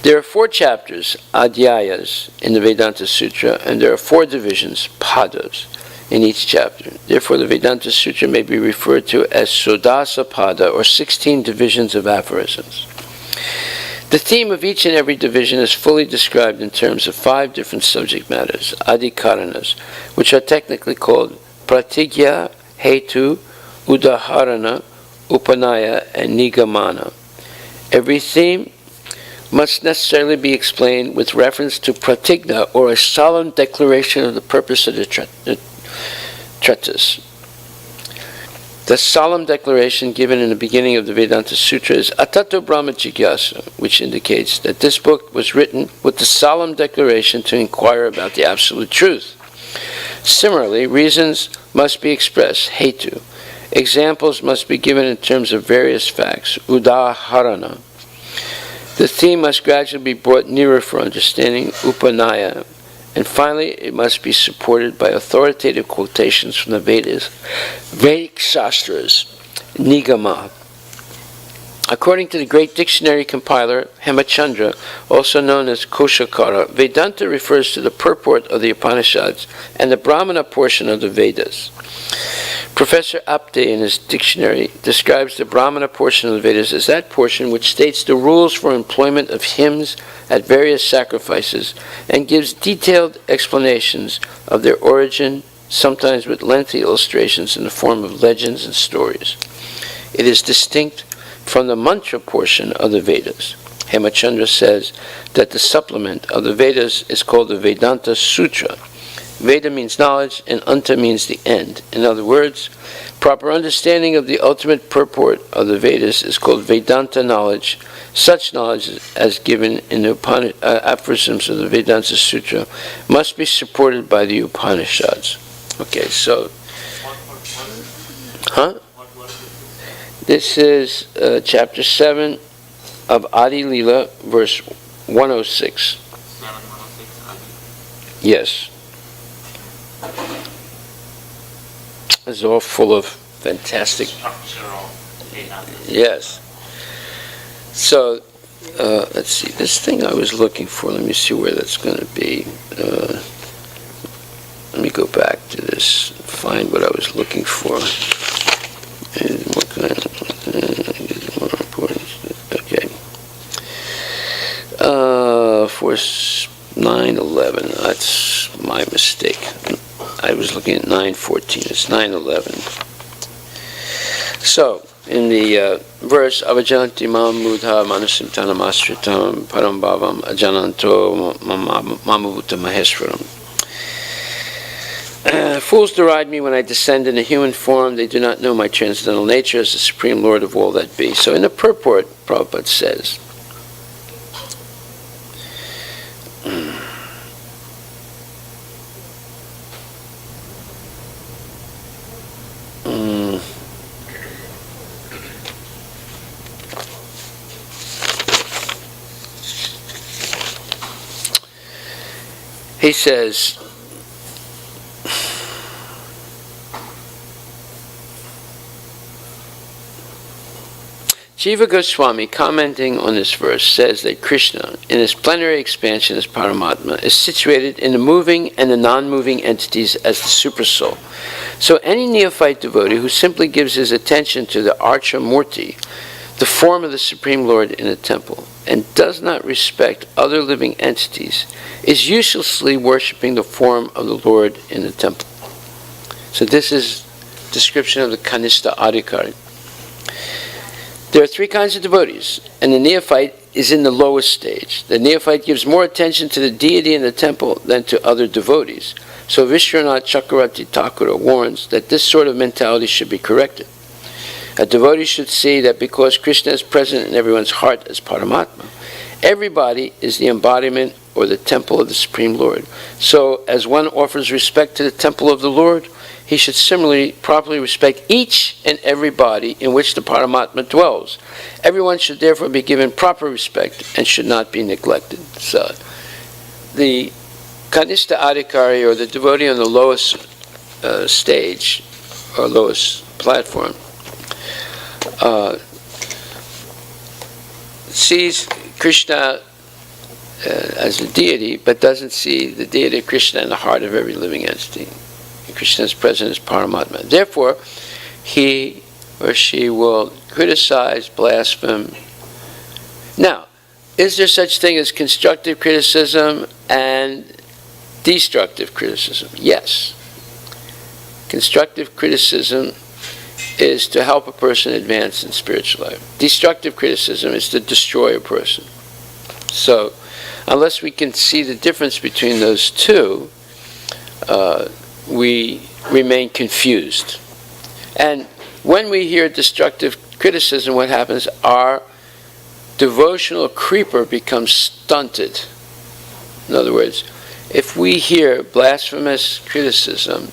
There are 4 chapters, adhyayas, in the Vedanta Sutra, and there are 4 divisions, padas, in each chapter. Therefore, the Vedanta Sutra may be referred to as Sodasa Pada, or 16 divisions of aphorisms. The theme of each and every division is fully described in terms of 5 different subject matters, adhikaranas, which are technically called pratigya, hetu, udaharana, upanaya, and nigamana. Every theme must necessarily be explained with reference to pratigya, or a solemn declaration of the purpose of the treatise. The solemn declaration given in the beginning of the Vedanta Sutra is Atato Brahma Jigyasa, which indicates that this book was written with the solemn declaration to inquire about the absolute truth. Similarly, reasons must be expressed, hetu. Examples must be given in terms of various facts, udaharana. The theme must gradually be brought nearer for understanding, upanaya. And finally, it must be supported by authoritative quotations from the Vedas, Vedic Shastras, Nigama. According to the great dictionary compiler Hemachandra, also known as Koshakara, Vedanta refers to the purport of the Upanishads and the Brahmana portion of the Vedas. Professor Apte, in his dictionary, describes the Brahmana portion of the Vedas as that portion which states the rules for employment of hymns at various sacrifices and gives detailed explanations of their origin, sometimes with lengthy illustrations in the form of legends and stories. It is distinct from the mantra portion of the Vedas. Hemachandra says that the supplement of the Vedas is called the Vedanta Sutra. Veda means knowledge, and Anta means the end. In other words, proper understanding of the ultimate purport of the Vedas is called Vedanta knowledge. Such knowledge as given in the aphorisms of the Vedanta Sutra must be supported by the Upanishads. Okay, so... This is chapter 7 of Adi Lila, verse 106. 7:106. Yes. It's all full of fantastic... Structural Vedanta. Yes. So, let's see. This thing I was looking for, let me see where that's going to be. Let me go back to this, find what I was looking for. And what kind of... Okay. For 9:11. That's my mistake. I was looking at 9:14. It's 9:11. So, in the verse, Avajanti mam mudha manasim tanam asritam param bhavam ajananto mamavuta maheswaram. Fools deride me when I descend in a human form. They do not know my transcendental nature as the Supreme Lord of all that be. So in the purport, Prabhupada says, he says, Jiva Goswami, commenting on this verse, says that Krishna, in his plenary expansion as Paramatma, is situated in the moving and the non-moving entities as the Supersoul. So any neophyte devotee who simply gives his attention to the Archa Murti, the form of the Supreme Lord in a temple, and does not respect other living entities, is uselessly worshipping the form of the Lord in the temple. So this is description of the Kanishta Adhikari. There are three kinds of devotees, and the neophyte is in the lowest stage. The neophyte gives more attention to the deity in the temple than to other devotees. So Vishwanath Chakravarti Thakura warns that this sort of mentality should be corrected. A devotee should see that because Krishna is present in everyone's heart as Paramatma, everybody is the embodiment or the temple of the Supreme Lord. So as one offers respect to the temple of the Lord, he should similarly properly respect each and every body in which the Paramatma dwells. Everyone should therefore be given proper respect and should not be neglected. So the Kanishta Adhikari, or the devotee on the lowest stage or lowest platform, sees Krishna as a deity, but doesn't see the deity of Krishna in the heart of every living entity. Krishna is present as Paramatma. Therefore, he or she will criticize, blaspheme. Now, is there such thing as constructive criticism and destructive criticism? Yes. Constructive criticism is to help a person advance in spiritual life. Destructive criticism is to destroy a person. So, unless we can see the difference between those two, we remain confused. And when we hear destructive criticism, what happens? Our devotional creeper becomes stunted. In other words, if we hear blasphemous criticism,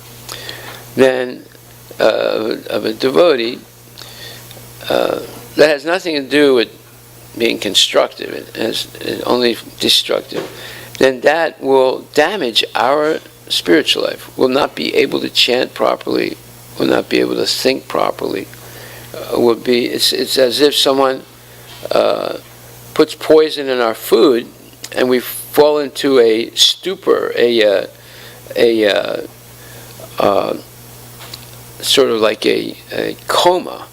then of a devotee, that has nothing to do with being constructive, it's only destructive, then that will damage our spiritual life. We'll not be able to chant properly, will not be able to think properly. It's as if someone puts poison in our food and we fall into a stupor, a sort of like a coma,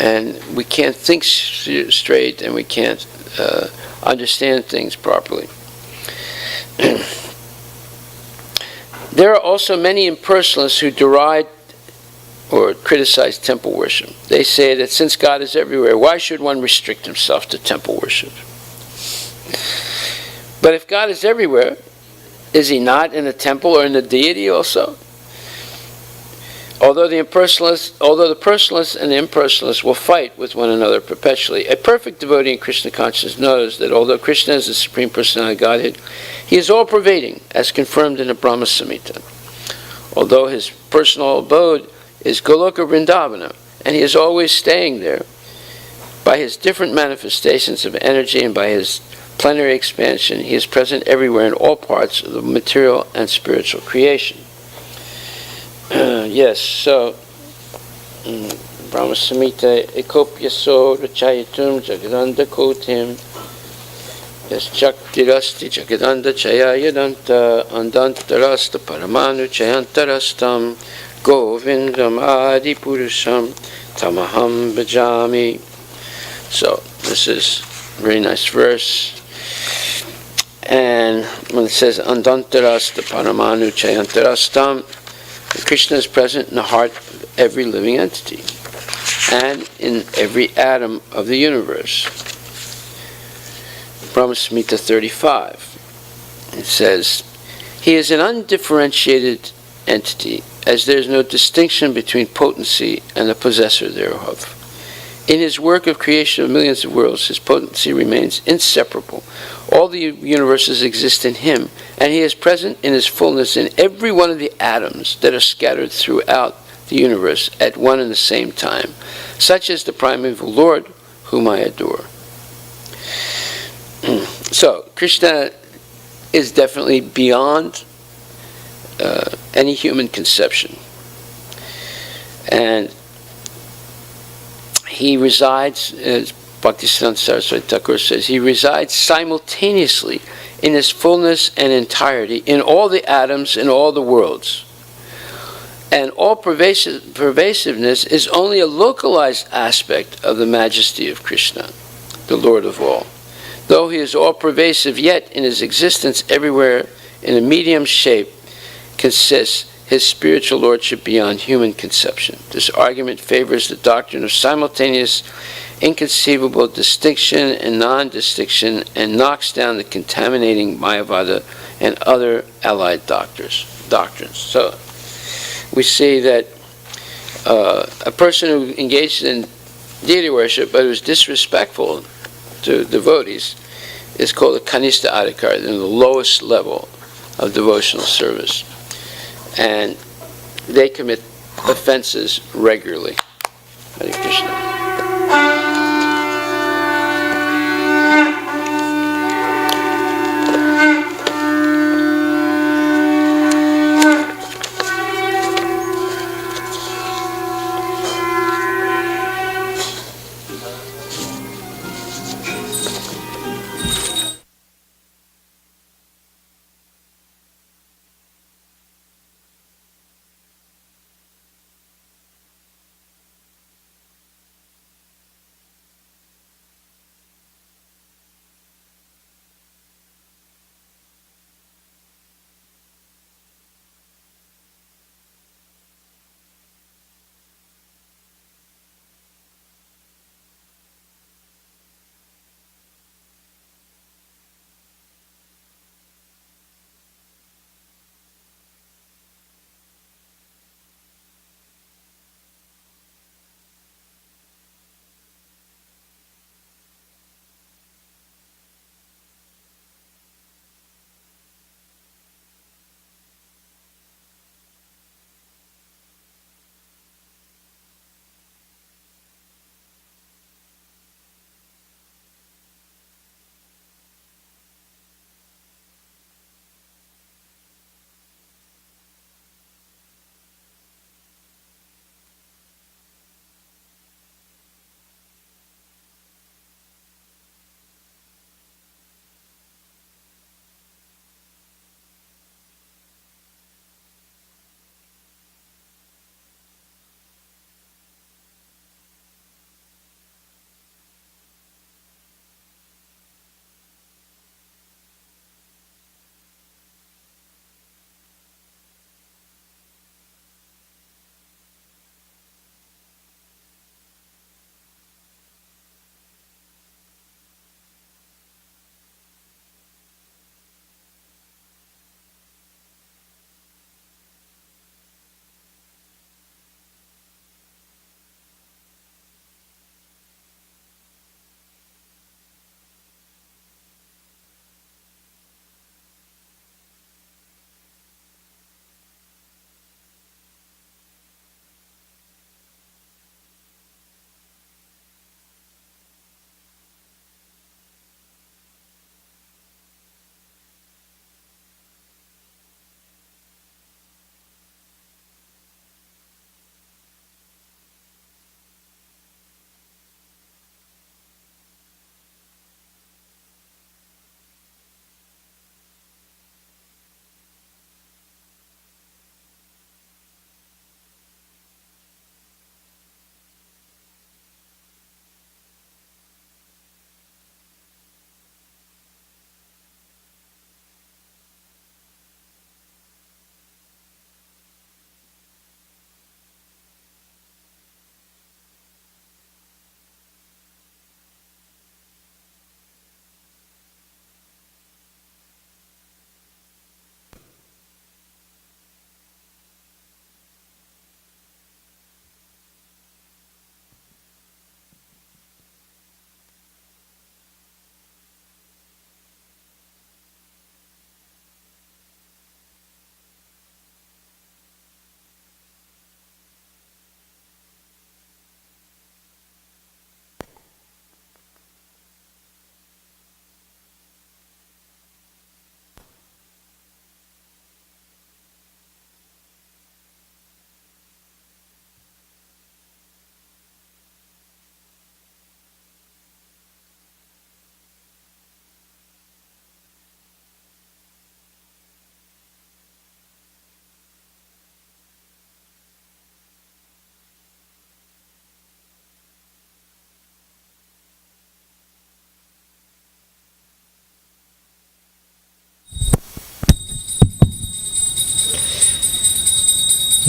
and we can't think straight and we can't understand things properly. There are also many impersonalists who deride or criticize temple worship. They say that since God is everywhere, why should one restrict himself to temple worship? But if God is everywhere, is he not in the temple or in the deity also? Although the personalists and the impersonalists will fight with one another perpetually, a perfect devotee in Krishna consciousness knows that although Krishna is the Supreme Personality of Godhead, he is all-pervading, as confirmed in the Brahma Samhita. Although his personal abode is Goloka Vrindavana, and he is always staying there, by his different manifestations of energy and by his plenary expansion, he is present everywhere in all parts of the material and spiritual creation. Yes, so Brahma Samhita ekopyaso rachayatum jagadanda kotim yas chaktirasti jagadanda chayayadanta andantarasta paramanu chayantarastam govindam adi purusham tamaham bhajami. So this is a very nice verse. And when it says andantarasta paramanu chayantarastam, Krishna is present in the heart of every living entity and in every atom of the universe. Brahma Samhita 35. It says, he is an undifferentiated entity, as there is no distinction between potency and the possessor thereof. In his work of creation of millions of worlds, his potency remains inseparable. All the universes exist in him, and he is present in his fullness in every one of the atoms that are scattered throughout the universe at one and the same time. Such is the primeval Lord, whom I adore. So, Krishna is definitely beyond any human conception. And he resides, as Bhaktisiddhanta Saraswati Thakur says, he resides simultaneously in his fullness and entirety in all the atoms in all the worlds. And all pervasiveness is only a localized aspect of the majesty of Krishna, the Lord of all. Though he is all-pervasive, yet in his existence everywhere in a medium shape consists his spiritual lordship beyond human conception. This argument favors the doctrine of simultaneous, inconceivable distinction and non-distinction and knocks down the contaminating Mayavada and other allied doctrines. So we see that a person who engaged in deity worship but was disrespectful to devotees is called a kanishta adhikari, the lowest level of devotional service. And they commit offenses regularly. Hare Krishna.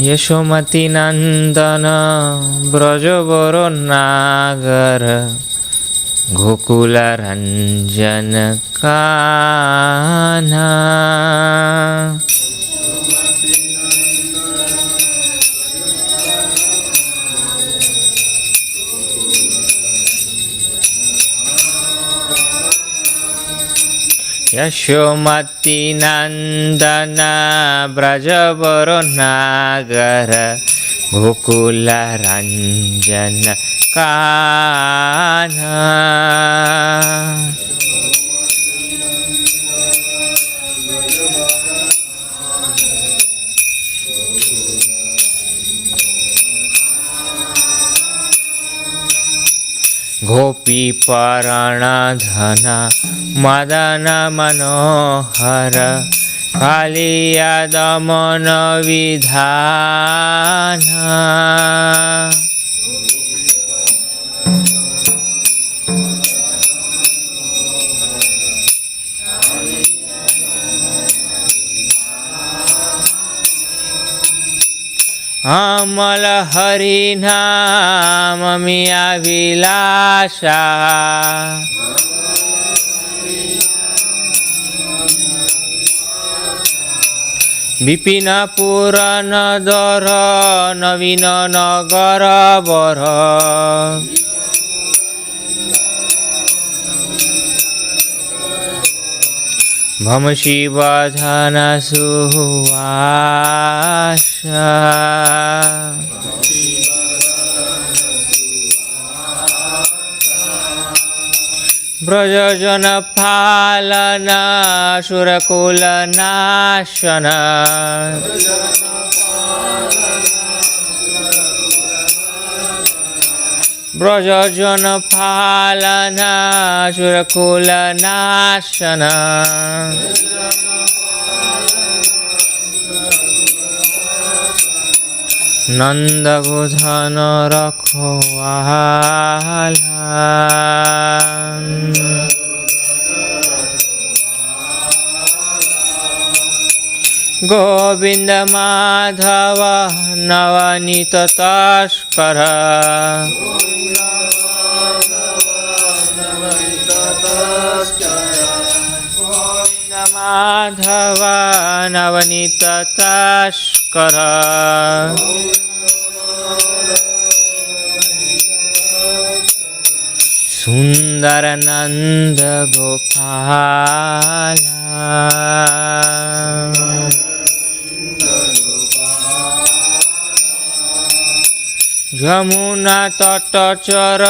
Yashomati नंदन ब्रजवरो नागर गोकुल रंजन कान्हा यशोमती नंदन ब्रजवरो नागर गोकुल रंजन कान्हा गोपी परण धन मदन मनोहर कालिया दमन विधान अमल हरि नाम मिया विलासा विपिन पुराण दर नवीन नगर बर भम शिव धन सुवासा ब्रजजन पालन सुरकुल नाशन ब्रजजन पालन सुरकुल नाशन नंद गोधन रखवाला गोविंद माधव नवनीत तस्कर गोविंद माधव नवनीत तस्कर सुंदर नंद गोपाल यमुना तटचर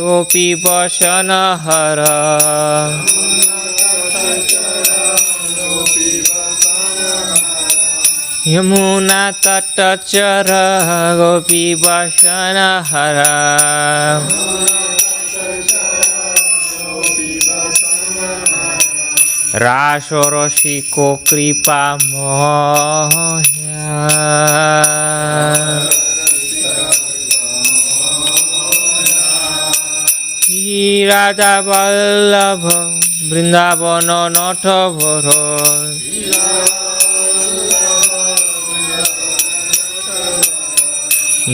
गोपी बसन हर यमुना तटचर गोपी बसन हर रासो रसिको कृपा मोह्या राधा वल्लभ वृंदावन नट भर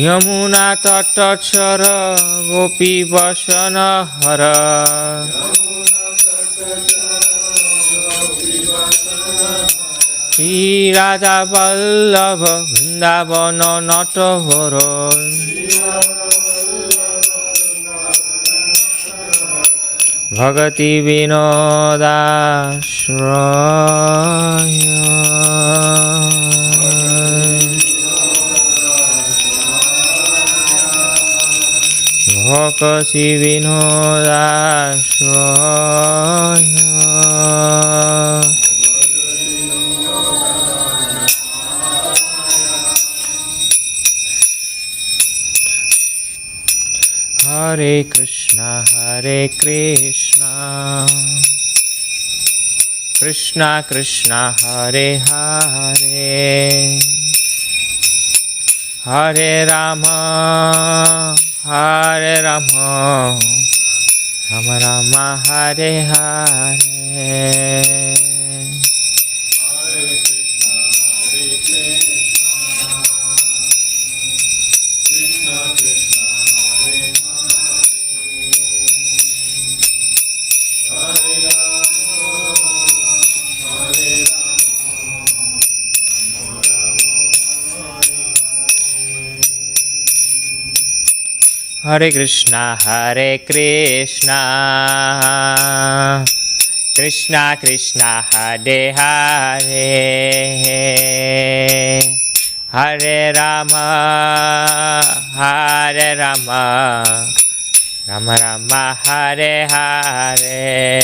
यमुना तटचर गोपी बसन हर श्री राधा वल्लभ वृंदावन नट भर भगति विनोदाश्रय भक्ति विनोदाश्रय हरे Krishna Krishna Krishna Hare Hare Hare Ram Ram Ram Hare Hare Hare Krishna, Hare Krishna, Krishna Krishna, Hare Hare, Hare Rama, Hare Rama, Rama Rama, Hare Hare.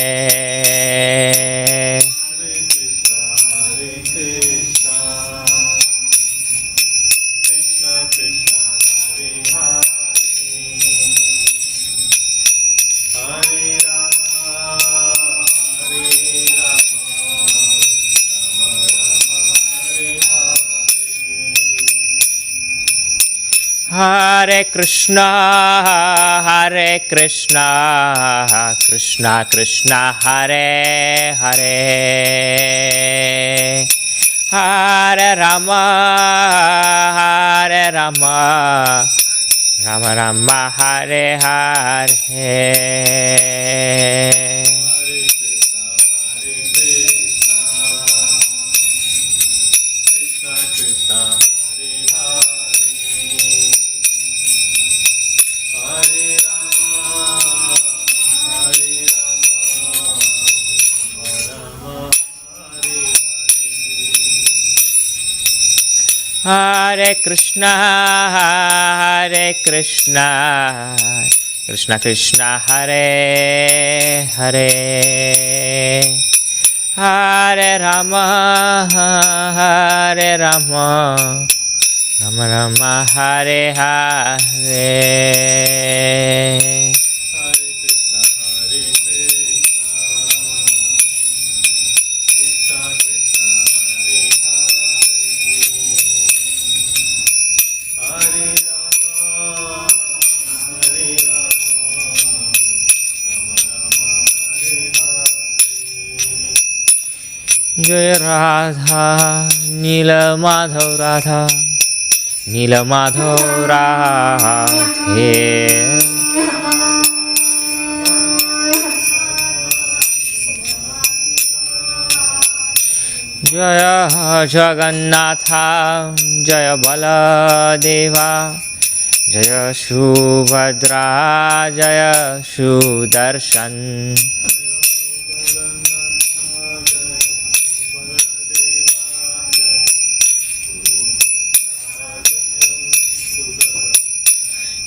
Hare Krishna, Hare Krishna, Krishna Krishna, Hare Hare, Hare Rama, Hare Rama, Rama Rama, Hare Hare. Hare Krishna, Hare Krishna, Krishna Krishna, Hare Hare, Hare Rama, Hare Rama, Rama Rama, Hare Hare. Jaya Radha, Nila Madhav Radha, Nila Madhav Radhe. Jaya Jagannatha, Jaya Baladeva, Jaya Subhadra, Jaya Sudarshan.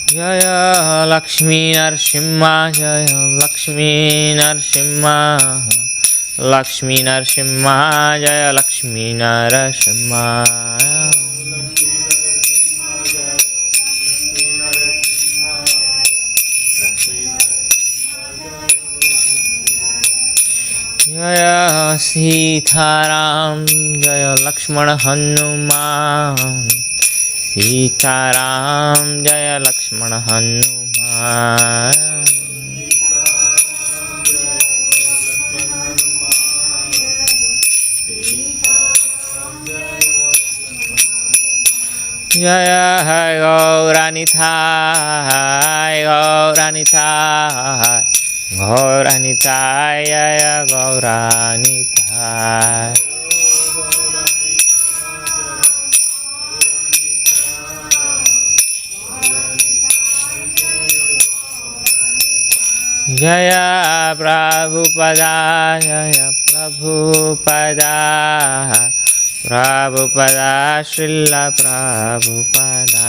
Jaya Lakshmi Narsimha, Jaya Lakshmi Narsimha, Lakshmi Narsimha, Jaya Lakshmi Narsimha. Jaya Sitaram, Jaya Lakshmana Hanuman, Sitaram, Jaya Lakshmana Hanuman. Jaya Gauranithai, Gauranithai, Gauranithai, Jaya Gauranithai. Jaya Prabhupada, Jaya Prabhupada, Prabhupada, Srila Prabhupada.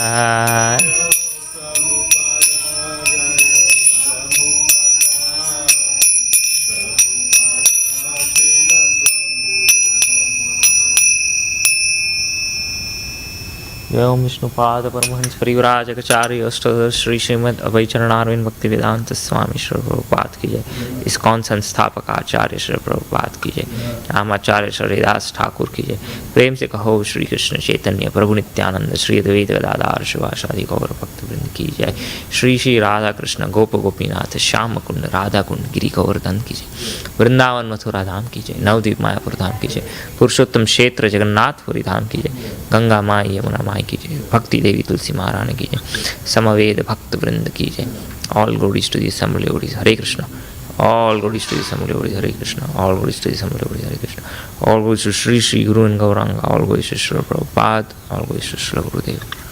जय ओम विष्णुपाद परमहंस परिव्राजकाचार्य अष्टोदर श्री श्रीमद अभय चरणारविंद भक्ति वेदांत स्वामी श्री प्रभुपाद की जय। ISKCON संस्थापक आचार्य श्री प्रभुपाद की जय। रामाचार्य श्रीदास ठाकुर की जय। प्रेम से कहो श्री कृष्ण चैतन्य प्रभु नित्यानंद श्री अद्वैत गदाधर शिवासादि गौर भक्तवृंद की जय। श्री श्री राधा कृष्ण गोप गोपीनाथ श्याम कुंड राधा कुंड गिरी गोवर्धन की जय। वृंदावन मथुरा धाम की जय। नवद्वीप मायापुर धाम की जय। पुरुषोत्तम क्षेत्र जगन्नाथपुरी धाम की जय। गंगा माई यमुना माई की जय। भक्ति देवी तुलसी महारानी की जय। समवेद भक्त वृंद की जय। All glories to the assembly ओडीज। Hare Krishna All glories to the Assembly of Hare Krishna. All glories to the Assembly of Hare Krishna. All glories to Sri Sri Guru and Gauranga. All glories to Srila Prabhupada. All glories to Srila Gurudev.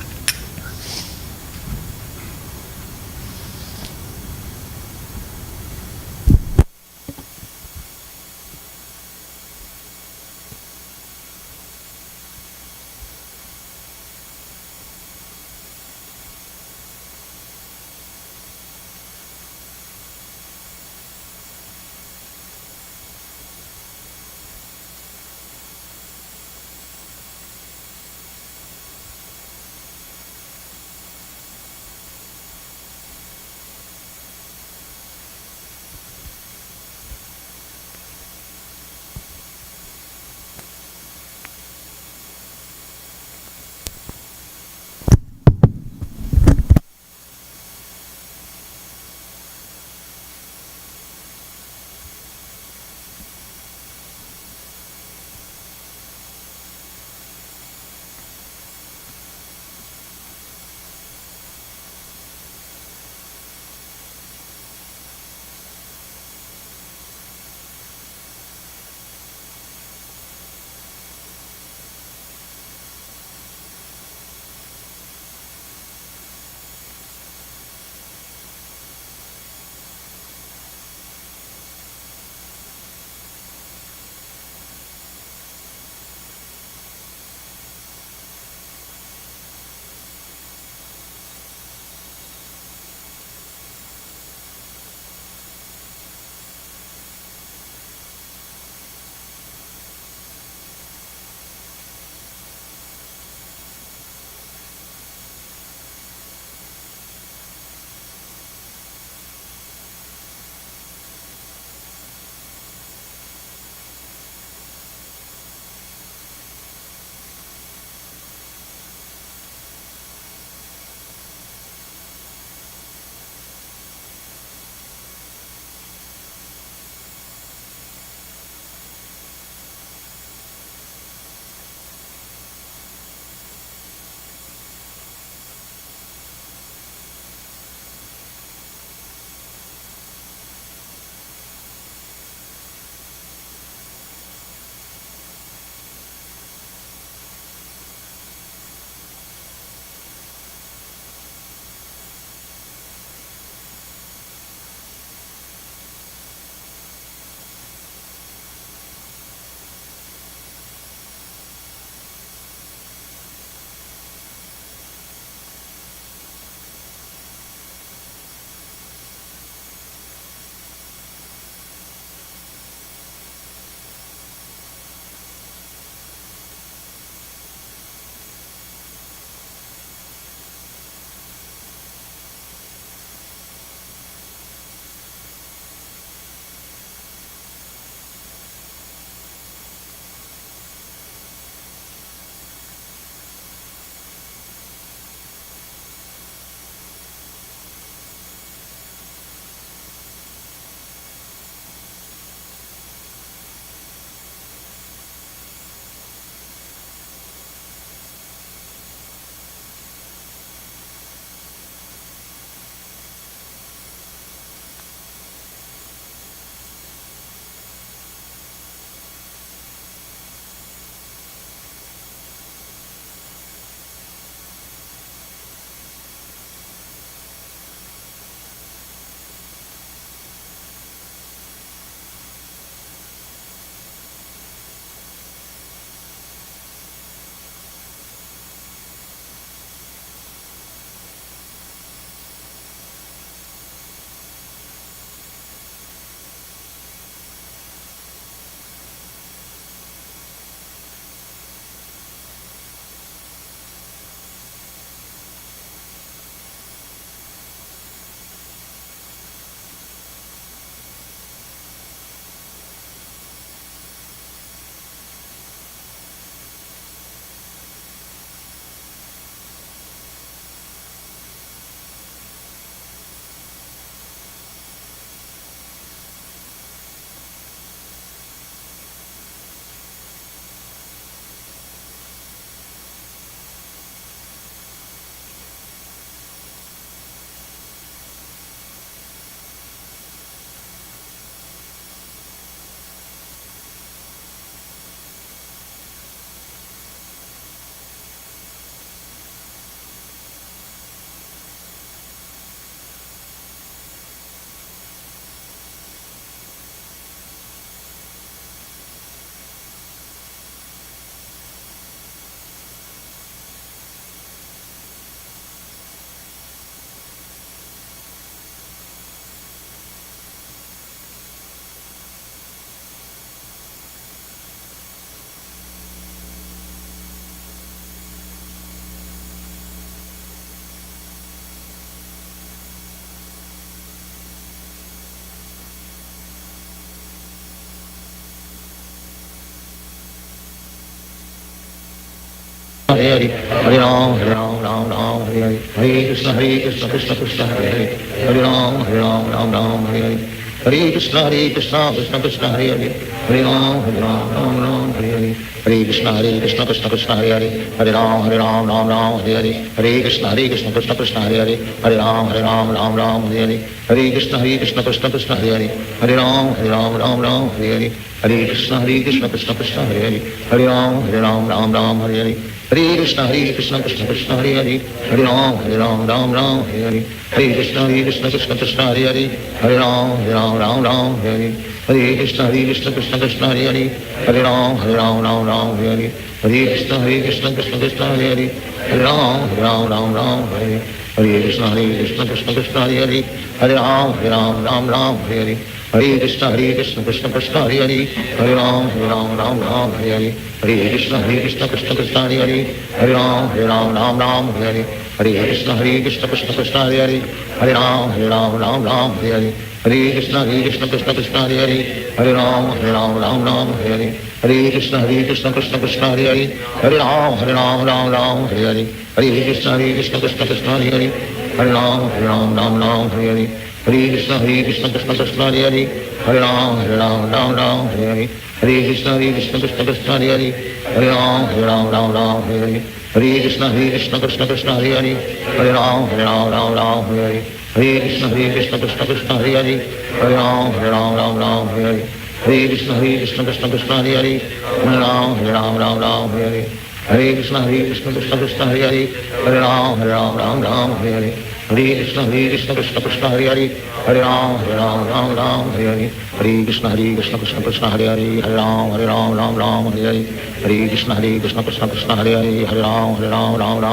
Hare Hare, Hare Ram, Ram Ram, Hare Hare, Hare Krishna, Krishna Krishna, Hare Hare, Hare Ram, Ram, Hare Hare, Hare Krishna, Krishna Krishna, Hare Hare, Hare Ram, Ram, Hare Hare, Hare Krishna, Krishna Krishna, Hare Hare, Hare Ram, Ram, Hare Hare, Hare Krishna, Krishna Krishna, Hare Hare, Hare Ram, Ram, Hare Hare, Hare Krishna, Krishna Krishna, Hare Hare, Hare Ram, Ram, Hare Hare, Hare Krishna, Krishna Krishna, Hare Hare, Hare Ram, Ram, Hare Hare, Hare Krishna, Krishna Krishna, Hare Hare, Hare Ram, Ram, Hare Hare, Hare Krishna, Krishna Krishna, Hare Hare, Hare Ram, Ram, Hare Hare, Hare Krishna, Krishna Krishna, Hare Hare, Hare Ram, Ram, Hare Hare, Hare Krishna, Krishna Krishna, Hare Hare, Hare Ram, Ram, Hare Hare, Hare Krishna, Krishna Krishna, Hare Hare, Hare Ram, Ram, Hare Hare, Hare Krishna, Krishna Krishna, Hare Hare, Hare Ram, Ram, Hare Hare, Hare Krishna, Krishna Krishna, Hare Hare, Hare Ram, Ram, Hare Hare, Hare Krishna, Krishna Krishna, Hare Hare, Hare Ram, Ram, Hare Hare, Hare Krishna, Krishna Krishna, Hare Hare, Hare Ram, Ram, Hare Hare, Hare Krishna, Krishna Krishna, Hare Hare, Hare Ram, Ram, Hare Hare, Hare Krishna, Krishna Krishna, Hare Hare, Hare Ram, Ram, Hare Hare, Hare Krishna, Krishna Krishna, Hare Hare, Hare Ram, Ram, Hare Hare, Hare Krishna, Krishna Krishna, Hare Hare, Hare Ram, Ram, Hare Hare, Hare Krishna, Krishna Krishna, Hare Hare, Hare Ram, Ram, Hare Hare, Hare Krishna, Krishna Krishna, Hare Hare, Hare Ram, Ram, Hare Hare, Hare Krishna, Krishna Krishna, Hare Hare, Hare Ram, Ram, Hare Hare, Hare Krishna, Krishna Krishna, Hare Hare, Hare Ram, Ram, Hare Hare, Hare Krishna, Krishna Krishna, Hare Hare, Hare Ram, Ram, Hare Hare, Hare Krishna, Krishna Krishna, Hare Hare, Hare Ram, Ram, Hare Hare, Hare Krishna, Krishna Krishna, Hare Hare, Hare Ram, Ram, Hare Hare, Hare Krishna, Krishna Krishna, Hare Hare, Hare Ram, Ram,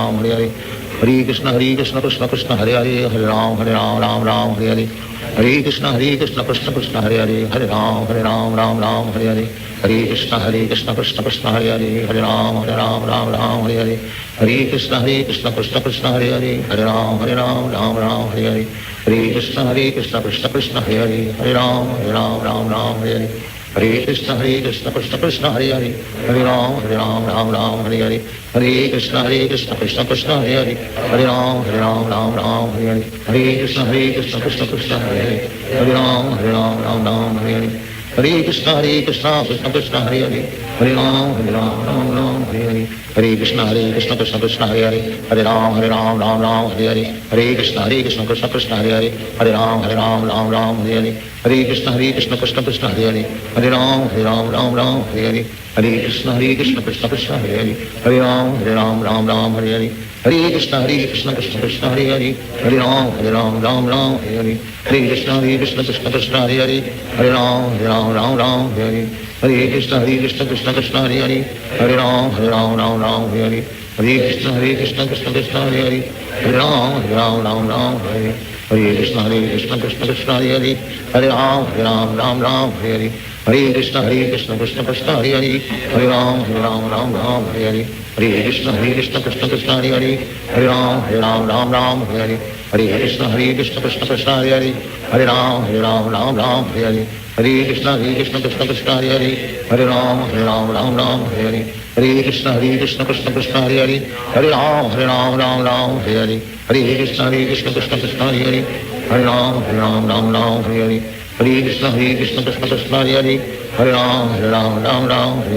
Hare Hare, Hare Krishna, Krishna Krishna, Hare Hare, Hare Ram, Ram, Hare Hare, Hare Krishna, Krishna Krishna, Hare Hare, Hare Ram, Ram, Hare Hare, Hare Krishna, Krishna Krishna, Hare Hare, Hare Ram, Ram, Hare Hare, Hare Krishna, Krishna Krishna, Hare Hare, Hare Ram, Ram, Hare Hare, Hare Krishna, Krishna Krishna, Hare Hare, Hare Ram, Ram, Hare Hare, Hare Krishna, Krishna Krishna, Hare Hare, Hare Ram, Ram, Hare Hare, Hare Krishna, Krishna Krishna, Hare Hare, Hare Ram, Ram, Hare Hare, Hare Krishna, Krishna Krishna, Hare Hare, Hare Ram, Hare Hare, Hare Krishna, Krishna Krishna, Hare Hare, Hare Ram, Hare Hare, Hare Krishna, Krishna Krishna, Hare Hare, Hare Ram, Hare Hare, Hare Krishna, Krishna Krishna, Hare Hare, Hare Ram, Hare Hare, Hare Krishna, Krishna Krishna, Hare Hare, Hare Ram, Hare Hare, Hare Krishna, Krishna Krishna, Hare Hare, Hare Ram, Hare Hare, Hare Krishna, Krishna Krishna, Hare Hare, Hare Ram, Hare Hare, Hare Krishna, Krishna Krishna, Hare Hare, Hare Ram, Hare Hare, Hare Krishna, Krishna Krishna, Hare Hare, Hare Ram, Hare Hare, Hare Krishna, Krishna Krishna, Hare Hare, Hare Ram, Hare Hare, Hare Krishna, Krishna Krishna, Hare Hare, Hare Ram, Hare Hare, Hare Krishna, Krishna Krishna, Hare Hare, Hare Ram, Hare Hare, Hare Krishna, Krishna Krishna, Hare Hare, Hare Ram, Hare Hare, Hare Krishna, Krishna Krishna, Hare Hare, Hare Ram, Hare Hare, Hare Krishna, Krishna Krishna, Hare Hare, Hare Ram, Hare Hare, Hare Krishna, Krishna Krishna, Hare Hare, Hare Ram, Hare Hare, Hare Krishna, Krishna Krishna, Hare Hare, Hare Ram, Hare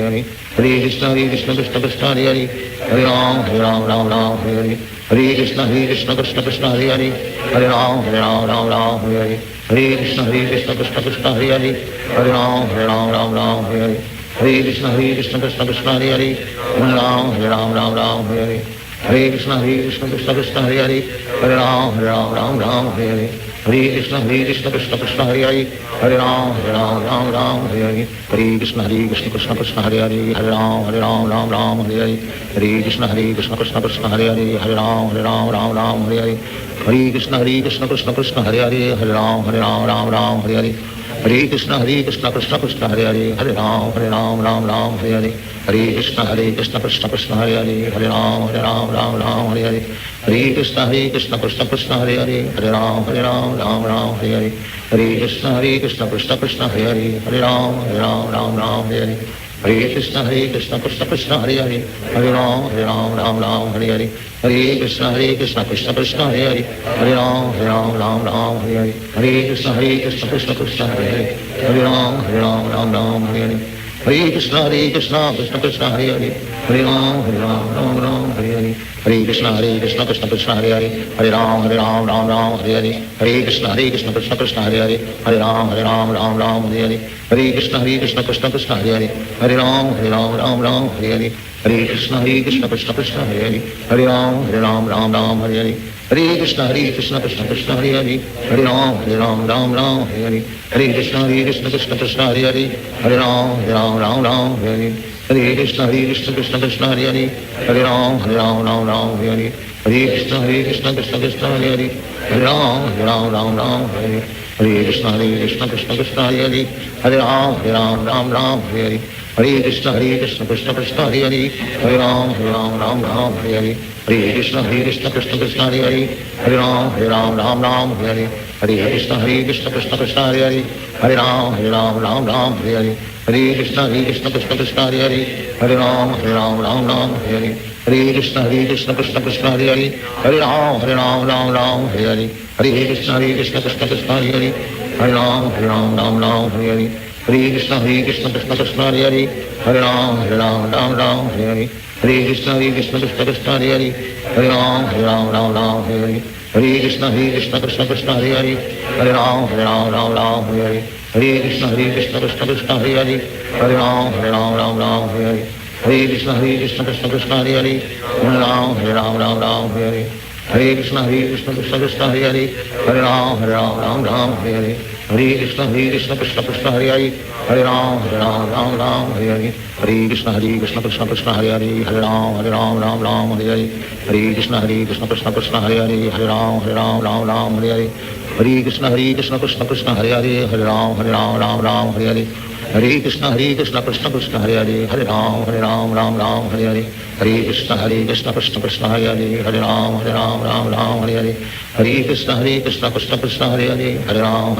Hare, Hare Krishna, Krishna Krishna, Hare Hare, Hare Ram, Hare Hare, Hare Krishna, Krishna Krishna, Hare Hare, Hare Ram, Hare Hare, Hare Krishna, Krishna Krishna, Hare Hare, Hare Ram, Hare Hare, Hare Krishna, Krishna Krishna, Hare Hare, Hare Ram, Hare Hare, Hare Krishna, Krishna Krishna, Hare Hare, Hare Ram, Hare Hare, Hare Krishna, Krishna Krishna, Hare Hare, Hare Ram, Hare Hare, Hare Krishna, Krishna Krishna, Hare Hare, Hare Ram, Hare Hare, Hare Krishna, Krishna Krishna, Hare Hare, Hare Ram, Hare Hare, Hare Krishna, Krishna Krishna, Hare Hare, Hare Ram, Hare Hare, Hare Krishna, Krishna Krishna, Hare Hare, Hare Ram, Hare Hare, Hare Krishna, Krishna Krishna, Hare Hare, Hare Ram, Hare Hare, Hare Krishna, Krishna Krishna, Hare Hare, Hare Ram, Hare Hare, Hare Krishna, Krishna Krishna, Hare Hare, Hare Ram, Hare Hare, Hare Krishna Krishna Krishna Hare Hare, Hare Ram Ram Ram Hare Hare, Hare Krishna Krishna Krishna Hare Hare, Hare Ram Ram Hare Hare, Hare Krishna Krishna Krishna Hare Hare, Hare Ram Ram Hare Hare, Hare Krishna Krishna Krishna Hare Hare, Hare Ram Ram Hare Hare, Hare Krishna Krishna Krishna Hare Hare, Hare Ram Ram Hare Hare, Hare Krishna Krishna Krishna Hare Hare, Hare Ram Ram Hare Hare, Hare Krishna Krishna Krishna Hare Hare, Hare Ram Ram Hare Hare, Hare Krishna Krishna Krishna Hare Hare, Hare Ram Ram Hare Hare, Hare Krishna Krishna Krishna Hare Hare, Hare Ram Ram Hare Hare, Hare Krishna Krishna Krishna Hare Hare, Hare Ram Ram Hare Hare, Hare Krishna Krishna Krishna Hare Hare, Hare Ram Ram Hare Hare, Hare Krishna Krishna Krishna Hare Hare, Hare Ram Ram Hare Hare, Hare Krishna Krishna Krishna Hare Hare, Hare Ram Ram Hare Hare, Hare Krishna Krishna Krishna Hare Hare, Hare Ram Ram Hare Hare, Hare Krishna Krishna Krishna Hare Hare, Hare Ram Ram Hare Hare, Hare Krishna Krishna Krishna Hare Hare, Hare Ram Ram Hare Hare, Hare Krishna Krishna Krishna Hare Hare, Hare Ram Ram Hare Hare, Hare Krishna Krishna Krishna Hare Hare, Hare Ram Ram Hare Hare, Hare Krishna Krishna Krishna Hare Hare, Hare Ram Ram Hare Hare, Hare Krishna Krishna Krishna Hare Hare, Hare Ram Ram Hare Hare, Hare Krishna Krishna Krishna Hare Hare, Hare Ram Ram Hare Hare, Hare Krishna Krishna Krishna Hare Hare, Hare Ram Ram Hare Hare, Hare Krishna Krishna Krishna Hare Hare, Hare Ram Ram Hare Hare, Hare Krishna Krishna Krishna Hare Hare, Hare Ram Ram Hare Hare, Hare Krishna Krishna Krishna Hare Hare, Hare Ram Ram Hare Hare, Hare Krishna Krishna Krishna Hare Hare, Hare Ram Ram Hare Hare, Hare Krishna Krishna Krishna Hare Hare, Hare Ram Ram Hare Hare, Hare Krishna Krishna Krishna Hare Hare, Hare Ram Ram Hare Hare, Hare Krishna Krishna Krishna Hare Hare, Hare Ram Ram Hare Hare, Hare Krishna Krishna Krishna Hare Hare, Hare Ram Hare Hare, Hare Krishna Krishna Krishna Hare Hare, Hare Ram Hare Hare, Hare Krishna Krishna Krishna Hare Hare, Hare Ram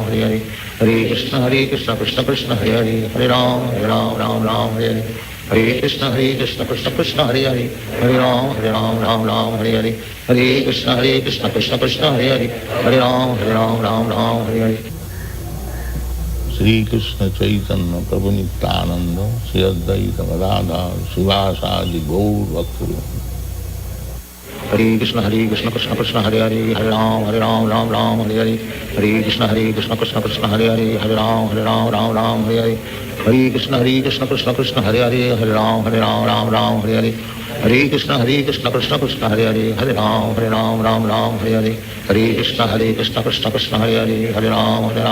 Hare Hare, Hare Krishna Krishna Krishna Hare Hare, Hare Ram Hare Hare, Hare Krishna Krishna Krishna Hare Hare, Hare Ram Hare Hare, Hare Krishna Krishna Krishna Hare Hare, Hare Ram Hare Hare. Shri Krishna Chaitanya Prabhu Nityananda Shri Advaita Gadadhar Srivasadi Gaur Bhakta. Hare Krishna Krishna Krishna Hare Hare, Hare Ram Ram Hare Hare, Hare Krishna Krishna Krishna Hare Hare, Hare Ram Ram Hare Hare, Hare Krishna Krishna Krishna Hare Hare, Hare Ram Hare Hare, Hare Krishna Krishna Krishna Hare Hare, Hare Ram Hare Hare, Hare Krishna Krishna Krishna Hare Hare, Hare Ram Hare Hare, Hare Krishna Krishna Krishna Hare Hare, Hare Ram Hare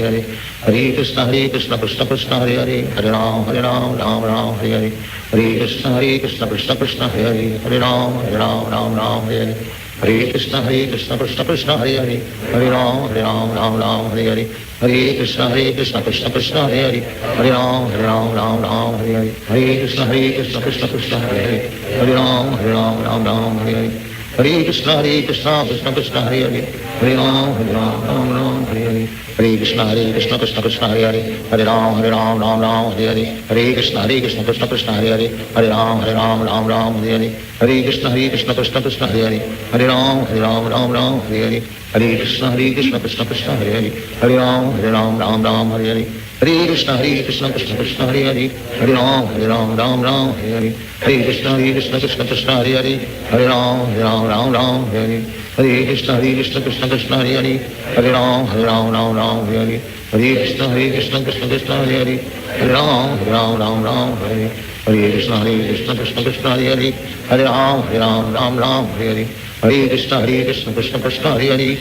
Hare, Hare Krishna Krishna Krishna Hare Hare, Hare Ram Hare Hare, Hare Krishna Krishna Krishna Hare Hare, Hare Ram Hare Hare, Hare Krishna Krishna Krishna Hare Hare, Hare Ram Hare Hare, Hare Krishna Krishna Krishna Hare Hare, Hare Ram Hare Hare, Hare Krishna Krishna Krishna Hare Hare, Hare Ram Hare Hare, Hare Krishna Krishna Krishna Hare Hare, Hare Ram Hare Hare, Hare Krishna Krishna Krishna Hare Hare, Hare Ram Hare Hare, Hare Krishna Krishna Krishna Hare Hare, Hare Ram Hare Hare, Hare Krishna Krishna Krishna Hare Hare, Hare Ram Hare Hare, Hare Krishna Krishna Krishna Hare Hare, Hare Ram Hare Hare, Hare Krishna Krishna Krishna Hare Hare, Hare Ram Hare Hare, Hare Krishna Krishna Krishna Hare Hare, Hare Ram Hare Hare, Hare Krishna Krishna Krishna Hare Hare, Hare Ram Hare Hare, Hare Krishna Krishna Krishna Hare Hare, Hare Ram Hare Hare, Hare Krishna Krishna Krishna Hare Hare,